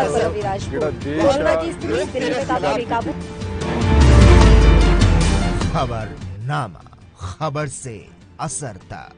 सरपल्लवी Rajput. Corona की स्थिति दिल्ली में काफी बेकाबू। खबरनामा, खबर से असर तक।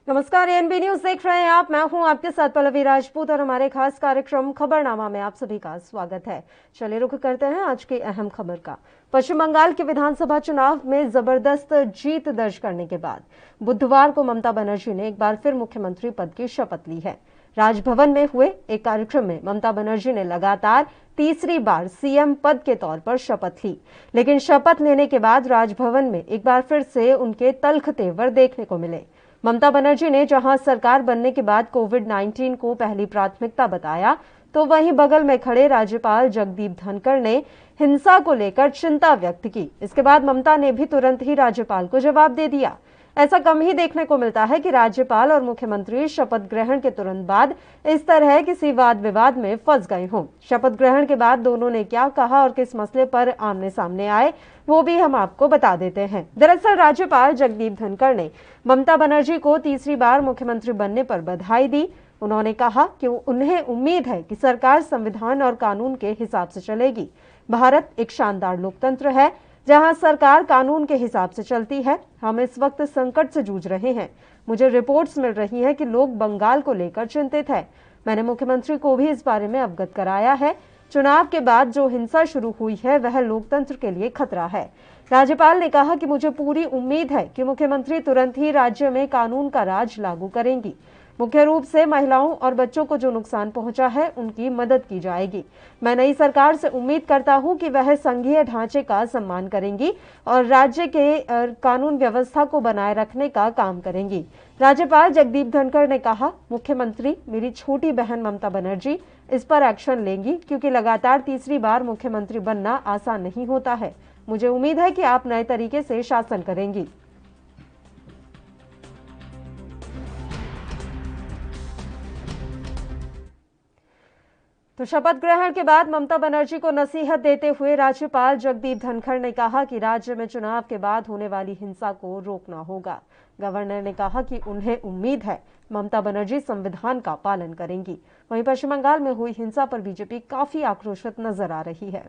नमस्कार, एएनबी न्यूज देख रहे हैं आप। मैं हूं आपके साथ पल्लवी राजपूत और हमारे खास कार्यक्रम खबरनामा में आप सभी का स्वागत है। चलिए रुख करते हैं आज की अहम खबर का। पश्चिम बंगाल के विधानसभा चुनाव में जबरदस्त जीत दर्ज करने के बाद बुधवार को ममता बनर्जी ने एक बार फिर मुख्यमंत्री पद की शपथ ली है। राजभवन में हुए एक कार्यक्रम में ममता बनर्जी ने लगातार तीसरी बार सीएम पद के तौर पर शपथ ली, लेकिन शपथ लेने के बाद राजभवन में एक बार फिर से उनके तल्ख तेवर देखने को मिले। ममता बनर्जी ने जहां सरकार बनने के बाद कोविड-19 को पहली प्राथमिकता बताया, तो वहीं बगल में खड़े राज्यपाल जगदीप धनखड़ ने हिंसा को लेकर चिंता व्यक्त की। इसके बाद ममता ने भी तुरंत ही राज्यपाल को जवाब दे दिया। ऐसा कम ही देखने को मिलता है कि राज्यपाल और मुख्यमंत्री शपथ ग्रहण के तुरंत बाद इस तरह किसी वाद विवाद में फंस गए हों। शपथ ग्रहण के बाद दोनों ने क्या कहा और किस मसले पर आमने सामने आए, वो भी हम आपको बता देते हैं। दरअसल राज्यपाल जगदीप धनखड़ ने ममता बनर्जी को तीसरी बार मुख्यमंत्री बनने पर बधाई दी। उन्होंने कहा कि उन्हें उम्मीद है कि सरकार संविधान और कानून के हिसाब से चलेगी। भारत एक शानदार लोकतंत्र है जहां सरकार कानून के हिसाब से चलती है। हम इस वक्त संकट से जूझ रहे हैं। मुझे रिपोर्ट्स मिल रही हैं कि लोग बंगाल को लेकर चिंतित हैं। मैंने मुख्यमंत्री को भी इस बारे में अवगत कराया है। चुनाव के बाद जो हिंसा शुरू हुई है वह लोकतंत्र के लिए खतरा है। राज्यपाल ने कहा कि मुझे पूरी उम्मीद है कि मुख्यमंत्री तुरंत ही राज्य में कानून का राज लागू करेंगी। मुख्य रूप से महिलाओं और बच्चों को जो नुकसान पहुंचा है उनकी मदद की जाएगी। मैं नई सरकार से उम्मीद करता हूं कि वह संघीय ढांचे का सम्मान करेंगी और राज्य के कानून व्यवस्था को बनाए रखने का काम करेंगी। राज्यपाल जगदीप धनखड़ ने कहा, मुख्यमंत्री मेरी छोटी बहन ममता बनर्जी इस पर एक्शन लेंगी, क्योंकि लगातार तीसरी बार मुख्यमंत्री बनना आसान नहीं होता है। मुझे उम्मीद है कि आप नए तरीके से शासन करेंगी। तो शपथ ग्रहण के बाद ममता बनर्जी को नसीहत देते हुए राज्यपाल जगदीप धनखड़ ने कहा कि राज्य में चुनाव के बाद होने वाली हिंसा को रोकना होगा। गवर्नर ने कहा कि उन्हें उम्मीद है ममता बनर्जी संविधान का पालन करेंगी। वहीं पश्चिम बंगाल में हुई हिंसा पर बीजेपी काफी आक्रोशित नजर आ रही है।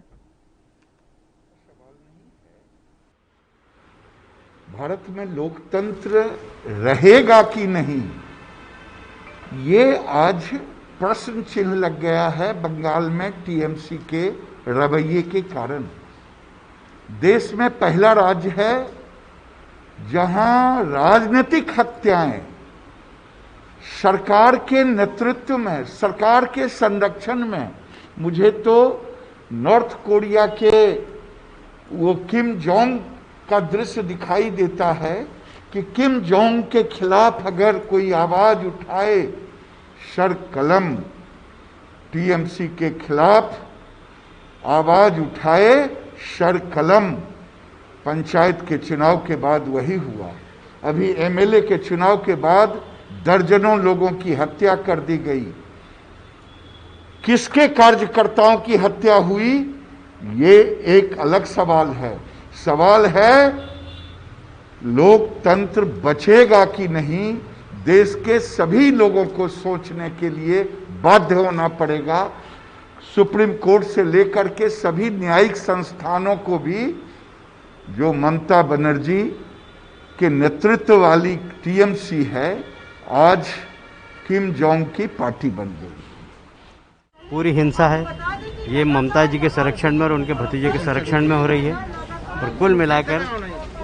भारत में लोकतंत्र रहेगा कि नहीं, ये आज प्रश्न चिन्ह लग गया है बंगाल में टीएमसी के रवैये के कारण। देश में पहला राज्य है जहां राजनीतिक हत्याएं सरकार के नेतृत्व में, सरकार के संरक्षण में, मुझे तो नॉर्थ कोरिया के वो किम जोंग का दृश्य दिखाई देता है कि किम जोंग के खिलाफ अगर कोई आवाज उठाए, सर कलम टीएमसी के खिलाफ आवाज उठाए, सर कलम। पंचायत के चुनाव के बाद वही हुआ। अभी एमएलए के चुनाव के बाद दर्जनों लोगों की हत्या कर दी गई। किसके कार्यकर्ताओं की हत्या हुई, ये एक अलग सवाल है। सवाल है लोकतंत्र बचेगा कि नहीं। देश के सभी लोगों को सोचने के लिए बाध्य होना पड़ेगा। सुप्रीम कोर्ट से लेकर के सभी न्यायिक संस्थानों को भी, जो ममता बनर्जी के नेतृत्व वाली टीएमसी है, आज किम जोंग की पार्टी बन गई। पूरी हिंसा है ये ममता जी के संरक्षण में और उनके भतीजे के संरक्षण में हो रही है और कुल मिलाकर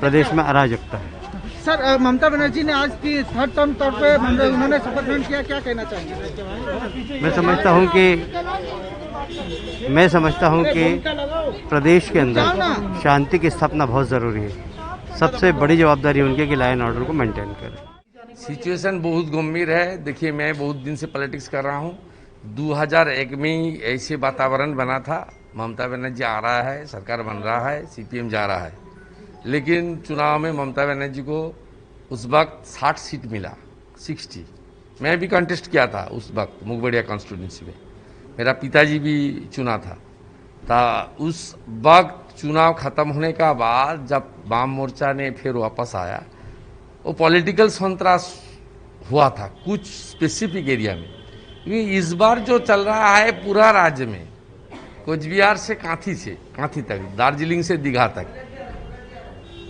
प्रदेश में अराजकता है। सर, ममता बनर्जी ने आज की थर्ड टर्म तौर पे उन्होंने शपथ ग्रहण किया, क्या कहना चाहेंगे? मैं समझता हूं कि प्रदेश के अंदर शांति की स्थापना बहुत ज़रूरी है। सबसे बड़ी जवाबदारी उनकी कि लॉ एंड ऑर्डर को मेंटेन करें। सिचुएशन बहुत गंभीर है। देखिए, मैं बहुत दिन से पॉलिटिक्स कर रहा हूं। 2001 में ऐसे वातावरण बना था, ममता बनर्जी आ रहा है, सरकार बन रहा है, सीपीएम जा रहा है, लेकिन चुनाव में ममता बनर्जी को उस वक्त 60 सीट मिला, 60। मैं भी कंटेस्ट किया था उस वक्त मुगबड़िया कॉन्स्टिट्यूंसी में, मेरा पिताजी भी चुना था। उस वक्त चुनाव खत्म होने का बाद जब वाम मोर्चा ने फिर वापस आया, वो पॉलिटिकल संतरास हुआ था कुछ स्पेसिफिक एरिया में, क्योंकि इस बार जो चल रहा है पूरा राज्य में, कोचबिहार से कांथी तक, दार्जिलिंग से दीघा तक,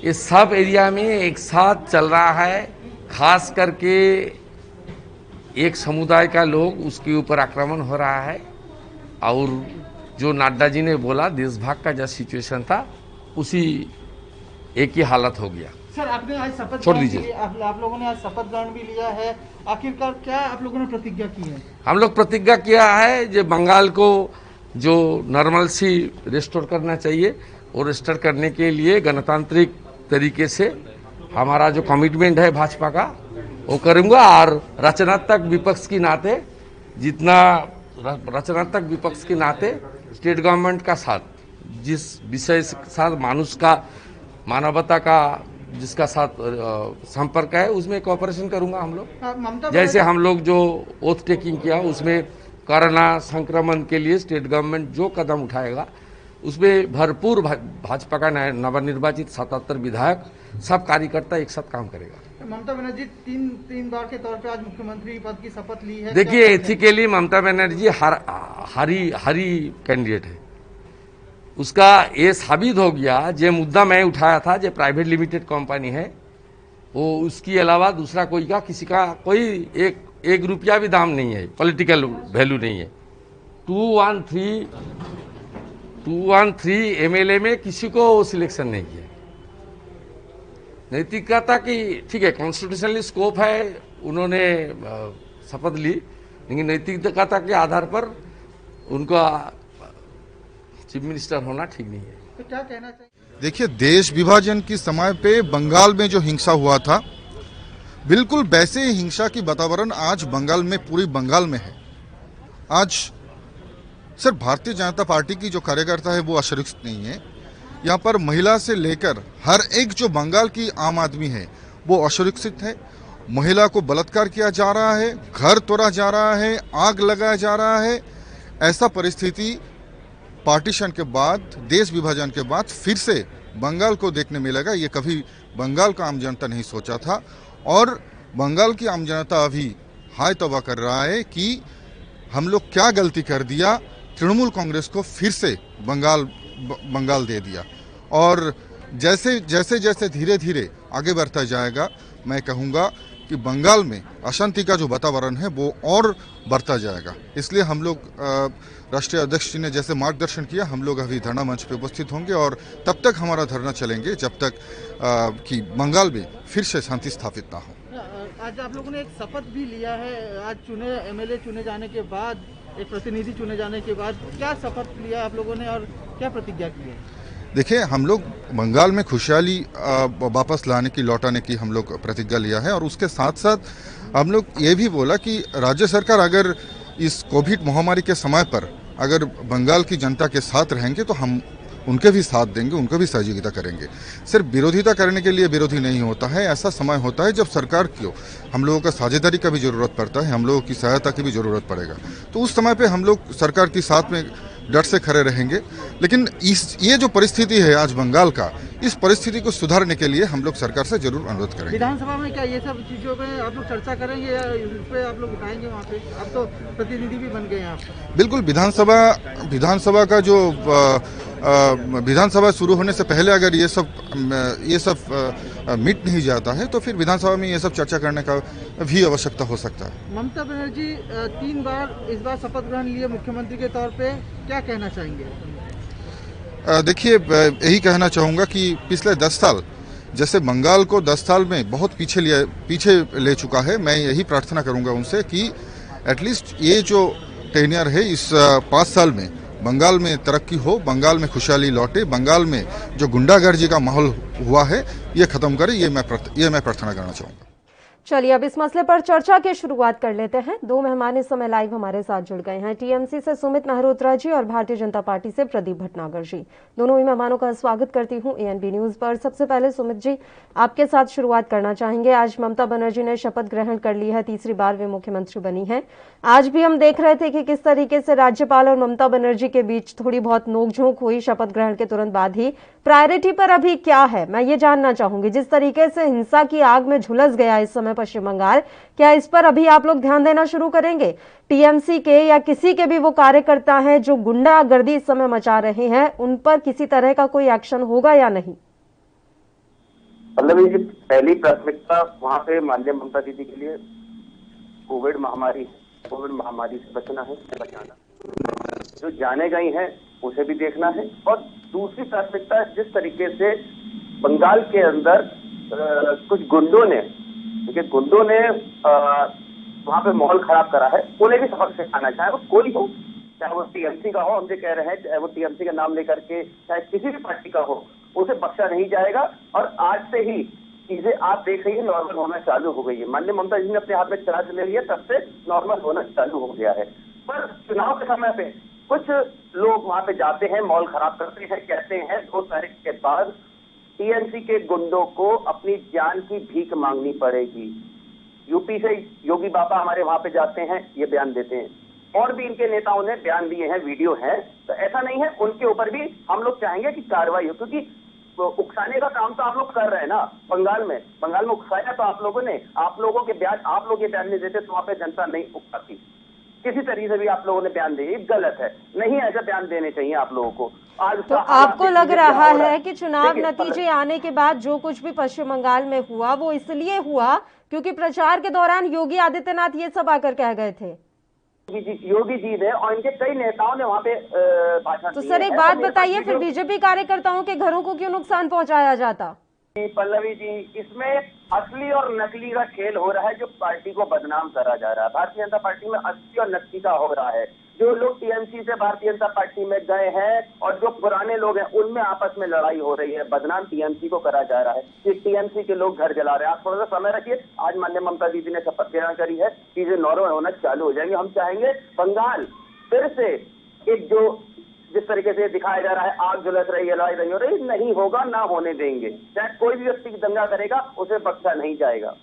ये सब एरिया में एक साथ चल रहा है। खास करके एक समुदाय का लोग उसके ऊपर आक्रमण हो रहा है, और जो नड्डा जी ने बोला देशभाग का जो सिचुएशन था उसी एक ही हालत हो गया। सर, आपने आज शपथ छोड़ दीजिए। आप लोगों ने आज शपथ ग्रहण भी लिया है, आखिरकार क्या आप लोगों ने प्रतिज्ञा की है? हम लोग प्रतिज्ञा किया है जो बंगाल को जो नॉर्मल सी रिस्टोर करना चाहिए, और रिस्टोर करने के लिए गणतांत्रिक तरीके से हमारा जो कमिटमेंट है भाजपा का वो करूंगा। और रचनात्मक विपक्ष के नाते, जितना रचनात्मक विपक्ष के नाते स्टेट गवर्नमेंट का साथ, जिस विषय के साथ मानवता का जिसका साथ संपर्क है उसमें कोऑपरेशन करूंगा हम लोग। जैसे हम लोग जो ओथ टेकिंग किया उसमें कोरोना संक्रमण के लिए स्टेट गवर्नमेंट जो कदम उठाएगा उसमें भरपूर भाजपा का नवनिर्वाचित 77 विधायक, सब कार्यकर्ता एक साथ काम करेगा। ममता बनर्जी तीन बार के तौर पे आज मुख्यमंत्री पद की शपथ ली है। देखिए, एथिकली ममता बनर्जी हरी कैंडिडेट है। उसका ये साबित हो गया, जो मुद्दा मैं उठाया था, जो प्राइवेट लिमिटेड कंपनी है, वो उसके अलावा दूसरा कोई का किसी का कोई एक रुपया भी दाम नहीं है, पॉलिटिकल वैल्यू नहीं है। 213 एमएलए में किसी को सिलेक्शन नहीं किया। नैतिकता की ठीक है, कॉन्स्टिट्यूशनली स्कोप है, उन्होंने शपथ ली, लेकिन नैतिकता के आधार पर उनका चीफ मिनिस्टर होना ठीक नहीं है। तो क्या कहना चाहिए? देखिए, देश विभाजन के समय पे बंगाल में जो हिंसा हुआ था, बिल्कुल वैसे ही हिंसा की वातावरण आज बंगाल में, पूरी बंगाल में है। आज सर भारतीय जनता पार्टी की जो कार्यकर्ता है वो असुरक्षित नहीं है। यहाँ पर महिला से लेकर हर एक जो बंगाल की आम आदमी है वो असुरक्षित है। महिला को बलात्कार किया जा रहा है, घर तोड़ा जा रहा है, आग लगाया जा रहा है। ऐसा परिस्थिति पार्टीशन के बाद, देश विभाजन के बाद फिर से बंगाल को देखने मिलेगा। ये कभी बंगाल का आम जनता नहीं सोचा था, और बंगाल की आम जनता अभी हाय तौबा कर रहा है कि हम लोग क्या गलती कर दिया, तृणमूल कांग्रेस को फिर से बंगाल दे दिया। और जैसे जैसे धीरे धीरे आगे बढ़ता जाएगा, मैं कहूँगा कि बंगाल में अशांति का जो वातावरण है वो और बढ़ता जाएगा। इसलिए हम लोग राष्ट्रीय अध्यक्ष जी ने जैसे मार्गदर्शन किया, हम लोग अभी धरना मंच पे उपस्थित होंगे, और तब तक हमारा धरना चलेंगे जब तक कि बंगाल में फिर से शांति स्थापित ना हो। आज आप लोगों ने एक शपथ भी लिया है, आज एमएलए चुने जाने के बाद, एक प्रतिनिधि चुने जाने के बाद, क्या शपथ लिया आप लोगों ने और क्या प्रतिज्ञा की है? देखिए, हम लोग बंगाल में खुशहाली वापस लाने की, लौटाने की हम लोग प्रतिज्ञा लिया है, और उसके साथ साथ हम लोग ये भी बोला कि राज्य सरकार अगर इस कोविड महामारी के समय पर अगर बंगाल की जनता के साथ रहेंगे तो हम उनके भी साथ देंगे, उनको भी सहयोगिता करेंगे। सिर्फ विरोधिता करने के लिए विरोधी नहीं होता है। ऐसा समय होता है जब सरकार को हम लोगों का साझेदारी का भी जरूरत पड़ता है, हम लोगों की सहायता की भी जरूरत पड़ेगा। तो उस समय पे हम लोग सरकार के साथ में डट से खड़े रहेंगे। लेकिन ये जो परिस्थिति है आज बंगाल का, इस परिस्थिति को सुधारने के लिए हम लोग सरकार से जरूर अनुरोध करेंगे। विधानसभा में क्या ये सब चीजों पे आप लोग चर्चा करेंगे या इस पे आप लोग उठाएंगे? वहाँ पे आप तो प्रतिनिधि भी बन गए हैं आप। बिल्कुल, विधानसभा का जो विधानसभा शुरू होने से पहले अगर ये सब मिट नहीं जाता है तो फिर विधानसभा में ये सब चर्चा करने का भी आवश्यकता हो सकता है। ममता बनर्जी 3 बार इस बार शपथ ग्रहण लिए मुख्यमंत्री के तौर पे, क्या कहना चाहेंगे? देखिए, यही कहना चाहूँगा कि पिछले 10 साल जैसे बंगाल को 10 साल में बहुत पीछे ले चुका है, मैं यही प्रार्थना करूँगा उनसे कि एटलीस्ट ये जो टेन्योर है इस 5 साल में बंगाल में तरक्की हो, बंगाल में खुशहाली लौटे, बंगाल में जो गुंडागर्दी का माहौल हुआ है ये खत्म करे, ये मैं प्रार्थना करना चाहूँगा। चलिए अब इस मसले पर चर्चा की शुरुआत कर लेते हैं। 2 मेहमान इस समय लाइव हमारे साथ जुड़ गए हैं। टीएमसी से सुमित मेहरोत्रा जी और भारतीय जनता पार्टी से प्रदीप भटनागर जी। दोनों ही मेहमानों का स्वागत करती हूं एएनबी न्यूज पर। सबसे पहले सुमित जी, आपके साथ शुरुआत करना चाहेंगे। आज ममता बनर्जी ने शपथ ग्रहण कर ली है, तीसरी बार वे मुख्यमंत्री बनी है। आज भी हम देख रहे थे कि किस तरीके से राज्यपाल और ममता बनर्जी के बीच थोड़ी बहुत नोकझोंक हुई शपथ ग्रहण के तुरंत बाद ही। प्रायोरिटी पर अभी क्या है, मैं ये जानना चाहूंगी। जिस तरीके से हिंसा की आग में झुलस गया इस समय समय पश्चिम बंगाल, क्या इस पर अभी आप लोग ध्यान देना शुरू करेंगे? टीएमसी के या किसी के भी वो कार्यकर्ता हैं जो गुंडागर्दी इस समय मचा रहे हैं, उन पर किसी तरह का कोई एक्शन होगा या नहीं? पल्लवी जी, पहली प्राथमिकता वहां पे माननीय ममता दीदी के लिए कोविड महामारी से बचना है, बचाना। जो जाने गई हैं उसे भी देखना है। और दूसरी प्राथमिकता, जिस तरीके से बंगाल के अंदर कुछ गुंडों ने वहां पे माहौल खराब करा है, उन्हें भी सबक सिखाना, चाहे वो कोई हो, चाहे वो टीएमसी का हो, हम जो कह रहे हैं, चाहे वो टीएमसी का नाम लेकर के, चाहे किसी भी पार्टी का हो, उसे बख्शा नहीं जाएगा। और आज से ही चीजें आप देख रही है नॉर्मल होना चालू हो गई है। माननीय ममता जी ने अपने हाथ में चार्ज ले लिया, तब से नॉर्मल होना चालू हो गया है। पर चुनाव के समय पे कुछ लोग वहां पे जाते हैं, माहौल खराब करते हैं, कहते हैं 2 तारीख के बाद टीएमसी के गुंडों को अपनी जान की भीख मांगनी पड़ेगी। यूपी से योगी बाबा हमारे वहां पे जाते हैं, ये बयान देते हैं, और भी इनके नेताओं ने बयान दिए हैं, वीडियो है। तो ऐसा नहीं है, उनके ऊपर भी हम लोग चाहेंगे कि कार्रवाई हो, क्योंकि उकसाने का काम तो आप लोग कर रहे हैं ना। बंगाल में उकसाया तो आप लोगों ने, आप लोगों के बयान, आप लोग ये बयान नहीं देते तो वहां पे जनता नहीं उकसाती। किसी तरीके से भी आप लोगों ने बयान दिए, गलत है, नहीं ऐसा बयान देने चाहिए आप लोगों को। आज तो आपको लग रहा है कि चुनाव नतीजे आने के बाद जो कुछ भी पश्चिम बंगाल में हुआ वो इसलिए हुआ क्योंकि प्रचार के दौरान योगी आदित्यनाथ ये सब आकर कह गए थे? योगी जी ने और इनके कई नेताओं ने वहाँ पे भाषण। तो सर एक बात बताइए, फिर बीजेपी कार्यकर्ताओं के घरों को क्यों नुकसान पहुंचाया जाता? पल्लवी जी, इसमें असली और नकली का खेल हो रहा है, जो पार्टी को बदनाम करा जा रहा है। भारतीय जनता पार्टी में असली और नकली का हो रहा है। जो लोग टीएमसी से भारतीय जनता पार्टी में गए हैं और जो पुराने लोग हैं, उनमें आपस में लड़ाई हो रही है, बदनाम टीएमसी को करा जा रहा है कि टीएमसी के लोग घर जला रहे हैं। आप थोड़ा सा समय रखिए, आज माननीय ममता दीदी ने शपथ ग्रहण करी है, चीजें नॉर्मल होना चालू हो जाएंगी। हम चाहेंगे बंगाल फिर से एक जो जिस तरीके से दिखाया जा रहा है, आग झुलस रही है, लड़ाई नहीं हो रही, नहीं होगा, ना होने देंगे। चाहे कोई भी व्यक्ति दंगा करेगा, उसे बख्शा नहीं जाएगा।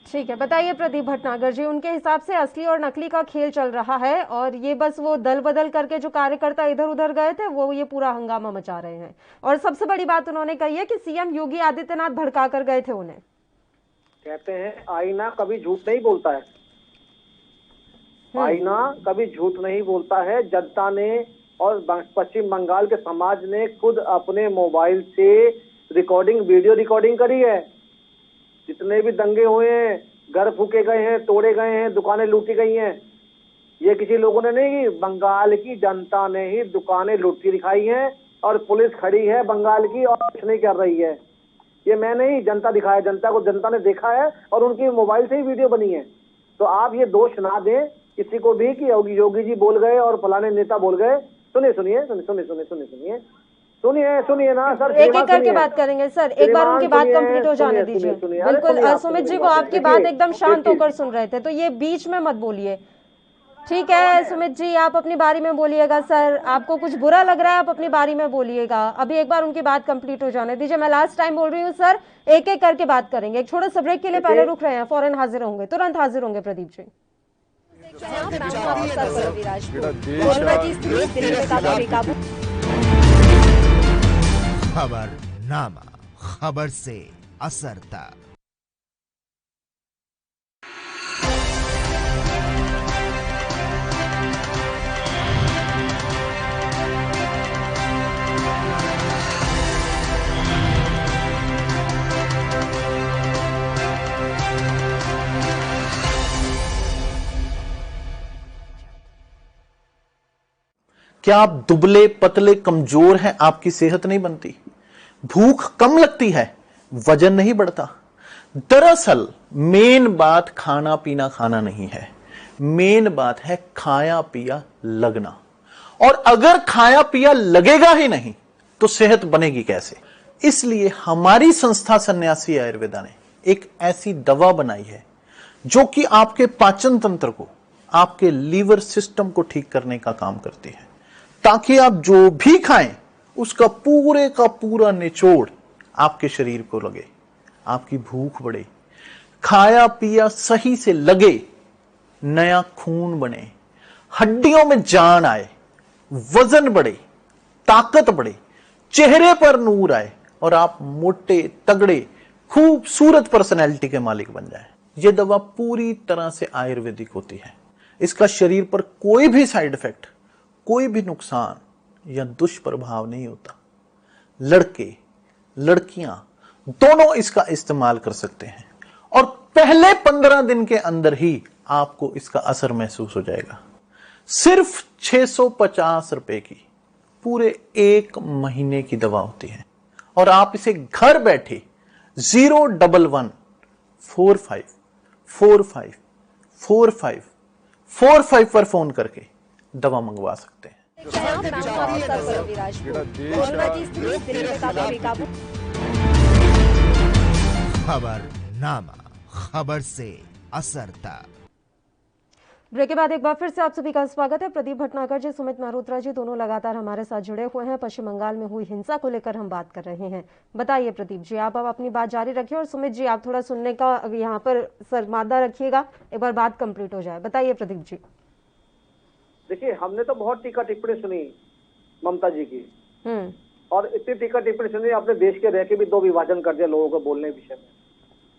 ठीक है, बताइए प्रदीप भटनागर जी, उनके हिसाब से असली और नकली का खेल चल रहा है और ये बस वो दल बदल करके जो कार्यकर्ता इधर उधर गए थे वो ये पूरा हंगामा मचा रहे हैं। और सबसे बड़ी बात उन्होंने कही है कि सीएम योगी आदित्यनाथ भड़का कर गए थे उन्हें। कहते हैं आईना कभी झूठ नहीं बोलता है, आईना कभी झूठ नहीं बोलता है। जनता ने और पश्चिम बंगाल के समाज ने खुद अपने मोबाइल से वीडियो रिकॉर्डिंग करी है। जितने भी दंगे हुए हैं, घर फूके गए हैं, तोड़े गए हैं, दुकानें लूटी गई हैं, ये किसी लोगों ने नहीं, बंगाल की जनता ने ही दुकानें लूटी दिखाई हैं और पुलिस खड़ी है बंगाल की और कुछ नहीं कर रही है। ये मैं नहीं, जनता दिखाया, जनता को जनता ने देखा है और उनकी मोबाइल से ही वीडियो बनी है। तो आप ये दोष ना दें किसी को भी कि योगी जी बोल गए और फलाने नेता बोल गए। सुनिए ना सर, एक एक करके बात करेंगे सर, एक बार उनकी बात कंप्लीट हो जाने दीजिए। बिल्कुल सुमित जी, वो आपकी बात एकदम शांत होकर सुन रहे थे, तो ये बीच में मत बोलिए। ठीक है सुमित जी, आप अपनी बारी में बोलिएगा। सर आपको कुछ बुरा लग रहा है, आप अपनी बारी में बोलिएगा। अभी एक बार उनकी बात कंप्लीट हो जाने दीजिए, मैं लास्ट टाइम बोल रही हूँ सर, एक एक करके बात करेंगे। एक छोटे से ब्रेक के लिए पहले रुक रहे हैं, फौरन हाजिर होंगे, तुरंत हाजिर होंगे प्रदीप जी। खबरनामा, खबर से असर तक। क्या आप दुबले पतले कमजोर हैं, आपकी सेहत नहीं बनती, भूख कम लगती है, वजन नहीं बढ़ता? दरअसल मेन बात खाना पीना खाना नहीं है, मेन बात है खाया पिया लगना। और अगर खाया पिया लगेगा ही नहीं तो सेहत बनेगी कैसे? इसलिए हमारी संस्था सन्यासी आयुर्वेदा ने एक ऐसी दवा बनाई है जो कि आपके पाचन तंत्र को, आपके लीवर सिस्टम को ठीक करने का काम करती है, ताकि आप जो भी खाएं उसका पूरे का पूरा निचोड़ आपके शरीर को लगे, आपकी भूख बढ़े, खाया पिया सही से लगे, नया खून बने, हड्डियों में जान आए, वजन बढ़े, ताकत बढ़े, चेहरे पर नूर आए और आप मोटे तगड़े खूबसूरत पर्सनैलिटी के मालिक बन जाएं। यह दवा पूरी तरह से आयुर्वेदिक होती है। इसका शरीर पर कोई भी साइड इफेक्ट, कोई भी नुकसान या दुष्प्रभाव नहीं होता। लड़के लड़कियां दोनों इसका इस्तेमाल कर सकते हैं और पहले 15 दिन के अंदर ही आपको इसका असर महसूस हो जाएगा। सिर्फ 650 रुपए की पूरे 1 महीने की दवा होती है और आप इसे घर बैठे 01145454545 पर फोन करके दवा मंगवा सकते हैं। खबरनामा, खबर से असर तक। ब्रेक के बाद एक बार फिर से आप सभी का स्वागत है। प्रदीप भटनागर जी, सुमित मल्होत्रा जी दोनों लगातार हमारे साथ जुड़े हुए हैं। पश्चिम बंगाल में हुई हिंसा को लेकर हम बात कर रहे हैं। बताइए प्रदीप जी, आप अब अपनी बात जारी रखिए और सुमित जी आप थोड़ा सुनने का यहाँ पर सरमादा रखिएगा, एक बार बात कंप्लीट हो जाए। बताइए प्रदीप जी। देखिए, हमने तो बहुत टीका टिप्पणी सुनी ममता जी की, और इतनी टीका टिप्पणी सुनी, अपने देश के रह के भी 2 विभाजन कर दिया लोगों को बोलने विषय में।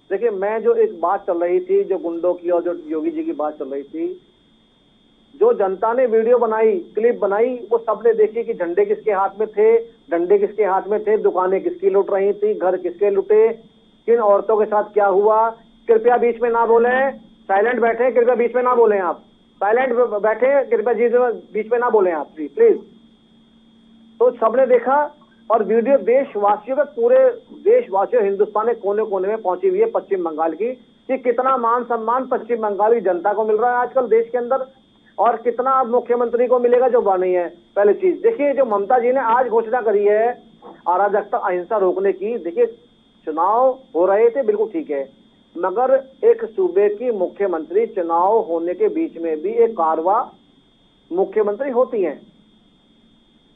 देखिए, मैं जो एक बात चल रही थी, जो गुंडों की और जो योगी जी की बात चल रही थी, जो जनता ने वीडियो बनाई, क्लिप बनाई, वो सबने देखी कि झंडे किसके हाथ में थे, डंडे किसके हाथ में थे, दुकानें किसकी लूट रही थी, घर किसके लुटे, किन औरतों के साथ क्या हुआ। कृपया बीच में ना बोले, साइलेंट बैठे, कृपया बीच में ना बोले, आप साइलेंट बैठे, कृपया जी बीच में ना बोले आप प्लीज। तो सबने देखा और वीडियो देशवासियों के, पूरे देशवासियों, हिंदुस्तान के कोने कोने में पहुंची हुई है पश्चिम बंगाल की, कि कितना मान सम्मान पश्चिम बंगाल की जनता को मिल रहा है आजकल देश के अंदर, और कितना अब मुख्यमंत्री को मिलेगा जो बनी है। पहली चीज देखिए, जो ममता जी ने आज घोषणा करी है अराजकता अहिंसा रोकने की। देखिए, चुनाव हो रहे थे, बिल्कुल ठीक है, मगर एक सूबे की मुख्यमंत्री चुनाव होने के बीच में भी एक कारवा मुख्यमंत्री होती है,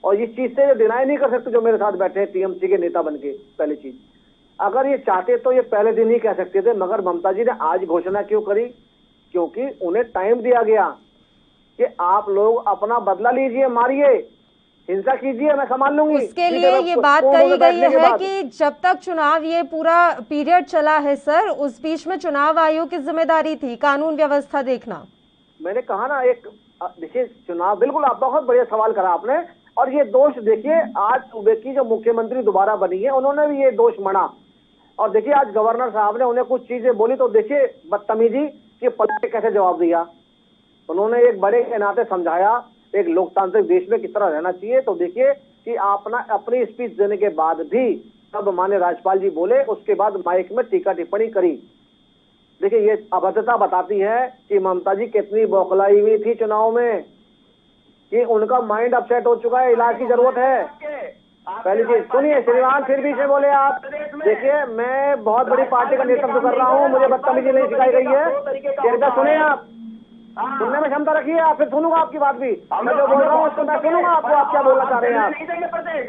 और इस चीज से डिनाई नहीं कर सकते जो मेरे साथ बैठे हैं टीएमसी के नेता बनके। पहली चीज, अगर ये चाहते तो ये पहले दिन ही कह सकते थे, मगर ममता जी ने आज घोषणा क्यों करी? क्योंकि उन्हें टाइम दिया गया कि आप लोग अपना बदला लीजिए, मारिए, हिंसा कीजिए, मैं संभाल लूंगी। उसके लिए ये बात कही गई है कि जब तक चुनाव, ये पूरा पीरियड चला है सर, उस बीच में चुनाव आयोग की जिम्मेदारी थी कानून व्यवस्था देखना। मैंने कहा ना, एक देखिए चुनाव, बिल्कुल आप बहुत बढ़िया सवाल करा आपने, और ये दोष देखिए आज सूबे की जो मुख्यमंत्री दोबारा बनी है उन्होंने भी ये दोष माना। और देखिए आज गवर्नर साहब ने उन्हें कुछ चीजें बोली तो देखिए बदतमीजी के पलटे कैसे जवाब दिया। उन्होंने एक बड़े के नाते समझाया एक लोकतांत्रिक देश में किस तरह रहना चाहिए। तो देखिए कि अपनी स्पीच देने के बाद भी तब माननीय राज्यपाल जी बोले, उसके बाद माइक में टीका टिप्पणी करी। देखिए ये अभद्रता बताती है कि ममता जी कितनी बौखलाई हुई थी चुनाव में, कि उनका माइंड अपसेट हो चुका है, इलाज की जरूरत है। पहली चीज सुनिए, श्रीमान फिर भी से बोले आप। देखिए मैं बहुत बड़ी पार्टी का नेतृत्व कर रहा हूँ, मुझे बदतमीजी नहीं सिखाई गई है। कृपया सुने, आप सुनने में क्षमता रखिए, आप फिर सुनूंगा आपकी बात भी। मैं जो बोल रहा हूँ उसको मैं सुनूंगा, आपको आप क्या बोलना चाह रहे हैं आप।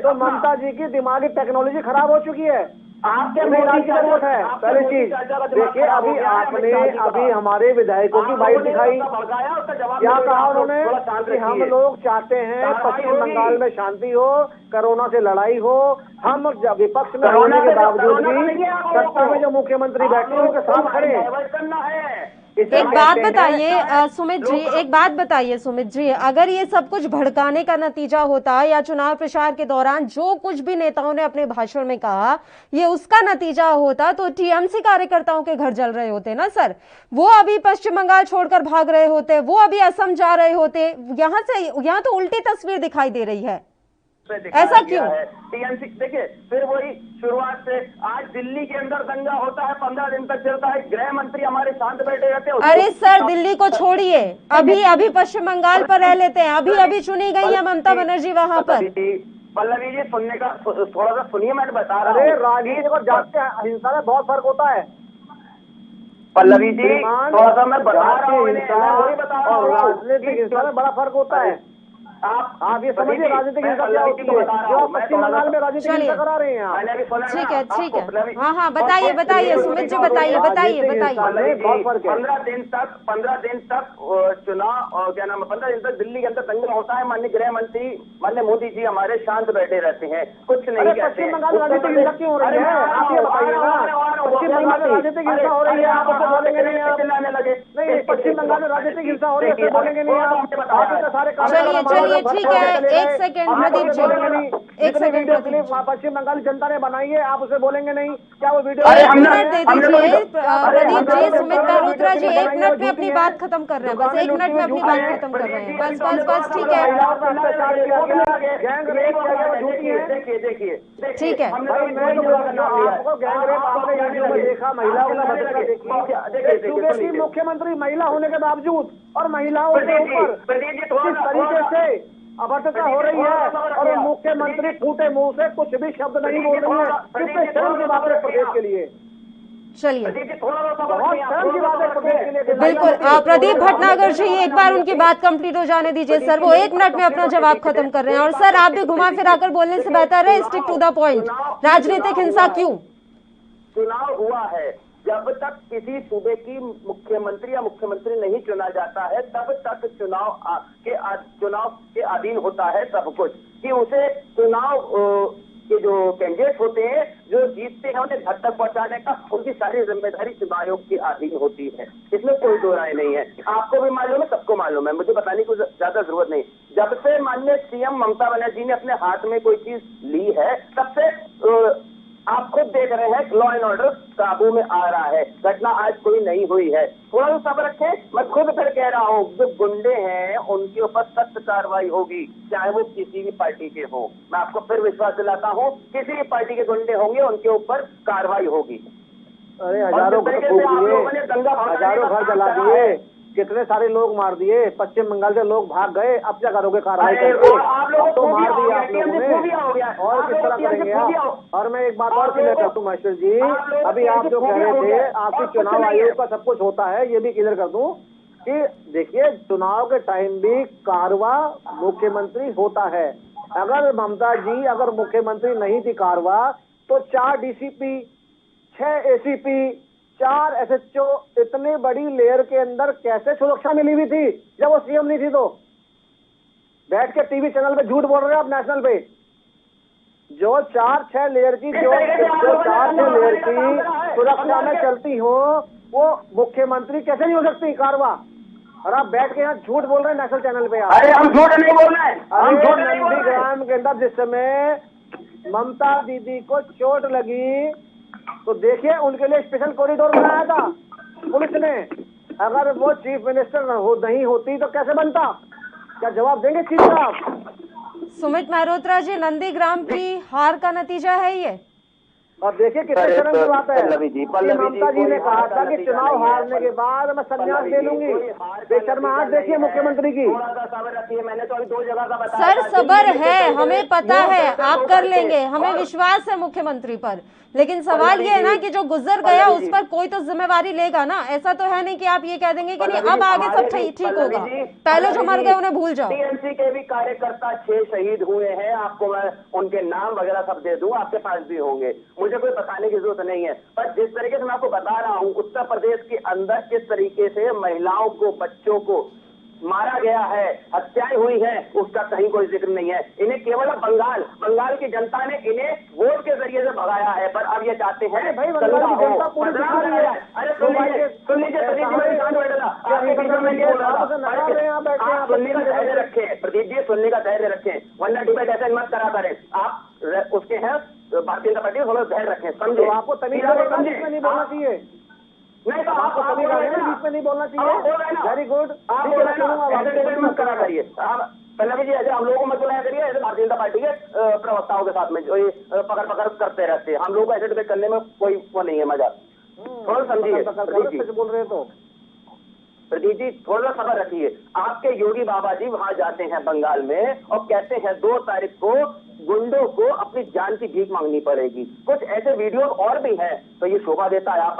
तो ममता जी की दिमागी टेक्नोलॉजी खराब हो चुकी है, आपके इलाज की जरूरत है। पहली चीज देखिए, अभी आपने अभी हमारे विधायकों की बाइट दिखाई, क्या कहा उन्होंने कि हम लोग चाहते हैं पश्चिम बंगाल में शांति हो, कोरोना से लड़ाई हो। हम विपक्ष में होने के बावजूद भी सत्ता में जो मुख्यमंत्री बैठे हैं उनके साथ खड़े हैं। एक बात बताइए सुमित जी, एक बात बताइए सुमित जी, अगर ये सब कुछ भड़काने का नतीजा होता या चुनाव प्रचार के दौरान जो कुछ भी नेताओं ने अपने भाषण में कहा ये उसका नतीजा होता, तो टीएमसी कार्यकर्ताओं के घर जल रहे होते ना सर, वो अभी पश्चिम बंगाल छोड़कर भाग रहे होते, वो अभी असम जा रहे होते। यहाँ तो उल्टी तस्वीर दिखाई दे रही है, ऐसा क्यों? टीएमसी देखिए, फिर वही शुरुआत से आज दिल्ली के अंदर दंगा होता है, 15 दिन तक चलता है, गृह मंत्री हमारे शांत बैठे रहते हैं। अरे सर दिल्ली को छोड़िए, अभी पश्चिम बंगाल पर रह लेते हैं, अभी चुनी गई है ममता बनर्जी वहां पर। पल्लवी जी सुनने का थोड़ा सा सुनिए, मैं बता रहा हूँ। अरे राजनीति और जाति हिंसा में बहुत फर्क होता है पल्लवी जी, थोड़ा सा मैं बता रहा हूँ, राजनीतिक हिंसा में बड़ा फर्क होता है। आप ये समझिए राजनीतिक हिंसा क्या होती है, जो पश्चिम बंगाल में राजनीतिक हिंसा करा रहे हैं आप। ठीक है, हाँ बताइए सुमित जी, बताइए। 15 दिन तक चुनाव, क्या नाम है, 15 दिन तक दिल्ली के अंदर दंगा होता है। माननीय गृह मंत्री माननीय मोदी जी हमारे शांत बैठे रहते हैं, कुछ नहीं कहते। पश्चिम बंगाल राजनीतिक हिंसा क्यों हो रही है, आप ये बताइए ना। पश्चिम बंगाल में राजनीतिक हिंसा हो रही है, आप उससे बोलेंगे नहीं? आप चिल्लाने लगे नहीं, पश्चिम बंगाल में राजनीतिक हिंसा हो रही है, उससे बोलेंगे नहीं? आप सारे चलिए ठीक है, एक सेकेंड प्रदीप जी, एक सेकेंड प्रदीप, पश्चिम बंगाल जनता ने बनाई है, आप उसे बोलेंगे नहीं? क्या वो वीडियो एक मिनट दे दीजिए प्रदीप जी, सुमित मल्होत्रा जी 1 मिनट में अपनी बात खत्म कर रहे हैं, बस 1 मिनट में अपनी बात खत्म कर रहे हैं, बस ठीक है देखिए ठीक है। आपको गैंग रेप आपने वीडियो में देखा, महिलाओं का मुख्यमंत्री महिला होने के बावजूद और महिलाओं के ऊपर किस तरीके से अभद्रता हो रही है, और मुख्यमंत्री फूटे मुंह से कुछ भी शब्द नहीं बोल रही है। कितने शर्म की बात है प्रदेश के लिए। चलिए बहुत शर्म की बात है प्रदेश के लिए। बिल्कुल प्रदीप भटनागर जी, एक बार उनकी बात कंप्लीट हो जाने दीजिए सर, वो 1 मिनट में अपना जवाब खत्म कर रहे हैं। और सर आप भी घुमा फिरा कर बोलने से बेहतर है स्टिक टू द पॉइंट, राजनीतिक हिंसा क्यों? चुनाव हुआ है, जब तक किसी सूबे की मुख्यमंत्री या मुख्यमंत्री नहीं चुना जाता है तब तक चुनाव के अधीन होता है सब कुछ, कि उसे चुनाव के जो कैंडिडेट होते हैं जो जीतते हैं उन्हें घर तक पहुंचाने का उनकी सारी जिम्मेदारी चुनाव आयोग के अधीन होती है। इसमें कोई दो राय नहीं है, आपको भी मालूम है, सबको मालूम है, मुझे बताने की ज्यादा जरूरत नहीं। जब से माननीय सीएम ममता बनर्जी ने अपने हाथ में कोई चीज ली है तब से आप खुद देख रहे हैं लॉ एंड ऑर्डर काबू में आ रहा है। घटना आज कोई नहीं हुई है, थोड़ा सा सब्र रखें। मैं खुद फिर कह रहा हूँ, जो गुंडे हैं उनके ऊपर सख्त कार्रवाई होगी, चाहे वो किसी भी पार्टी के हो। मैं आपको फिर विश्वास दिलाता हूँ, किसी भी पार्टी के गुंडे होंगे उनके ऊपर कार्रवाई होगी। अरे हजारों घर फूक दिए, हजारों घर जला दिए, कितने सारे लोग मार दिए, पश्चिम बंगाल से लोग भाग गए, अब क्या करोगे कार्रवाई करके? तो मार दिया आप लोगों ने, और किस तरह करेंगे आप? और मैं एक बात और क्लियर कर दूं महेश्वर जी, अभी आप जो कह रहे थे आपकी चुनाव आयोग का सब कुछ होता है, ये भी क्लियर कर दूं कि देखिए चुनाव के टाइम भी कारवा मुख्यमंत्री होता है। अगर ममता जी अगर मुख्यमंत्री नहीं थी कारवा तो 4 डीसीपी, 6 एसीपी, 4 एसएचओ, इतनी बड़ी लेयर के अंदर कैसे सुरक्षा मिली हुई थी जब वो सीएम नहीं थी? तो बैठ के टीवी चैनल पे झूठ बोल रहे हैं आप नेशनल पे। जो 4-6 लेयर की जो 4-6 लेयर की सुरक्षा में चलती हो वो मुख्यमंत्री कैसे नहीं हो सकती कारवा? और आप बैठ के यहाँ झूठ बोल रहे हैं नेशनल चैनल पे। अरे हम झूठ नहीं बोल रहे हैं, नंदीग्राम के अंदर जिस समय ममता दीदी को चोट लगी तो देखिए उनके लिए स्पेशल कॉरिडोर बनाया था पुलिस ने। अगर वो चीफ मिनिस्टर नहीं होती तो कैसे बनता? क्या जवाब देंगे चीफ साहब? सुमित मल्होत्रा जी, नंदीग्राम की हार का नतीजा है ये। और देखिए कितने शर्म की बात है, ममता जी ने कहा था कि चुनाव हारने के बाद मैं संन्यास ले लूंगी। बेशर्माहट देखिए मुख्यमंत्री की। मैंने तो अभी 2 जगह का बताया। सर सब्र है, हमें पता है आप कर लेंगे, हमें विश्वास है मुख्यमंत्री पर, लेकिन सवाल ये है ना कि जो गुजर गया उस पर कोई तो जिम्मेवारी लेगा ना। ऐसा तो है नहीं कि आप ये कह देंगे कि नहीं अब आगे सब ठीक होगा, पहले जो मर गए उन्हें भूल जाओ। टीएमसी के भी कार्यकर्ता 6 शहीद हुए हैं, आपको मैं उनके नाम वगैरह सब दे दूं, आपके पास भी होंगे, मुझे कोई बताने की जरूरत नहीं है। पर जिस तरीके से मैं आपको बता रहा हूं उत्तर प्रदेश के अंदर किस तरीके से महिलाओं को, बच्चों को मारा गया है, हत्याएं हुई हैं, उसका कहीं कोई जिक्र नहीं है। इन्हें केवल बंगाल की जनता ने इन्हें वोट के जरिए से भगाया है, पर अब ये चाहते हैं भाई बंगाल की जनता पूरी दिखा रही है। अरे सुन लीजिए आप सुनने का धैर्य रखें प्रदीप जी, सुनने का धैर्य रखें, वरना डिबेट ऐसे मत करा करें। आप उसके हैं भारतीय जनता पार्टी, थोड़ा धैर्य रखें, समझे? आपको तमीज नहीं बोलना चाहिए, नहीं तो आपको सभी बीच में नहीं बोलना चाहिए। वेरी गुड, मत करा करिए पल्लवी जी, ऐसे हम लोगों को मत बुलाया करिए, ऐसे भारतीय जनता पार्टी के प्रवक्ताओं के साथ में जो ये पकड़ करते रहते हैं। हम लोग को ऐसे डिबेट करने में कोई वो नहीं है मजा, थोड़ा समझिए। बोल रहे तो प्रदीप जी थोड़ा सब्र रखिए। आपके योगी बाबा जी वहां जाते हैं बंगाल में और कहते हैं 2 तारीख को गुंडों को अपनी जान की भीख मांगनी पड़ेगी। कुछ ऐसे वीडियो और भी हैं, तो ये शोभा देता है? आप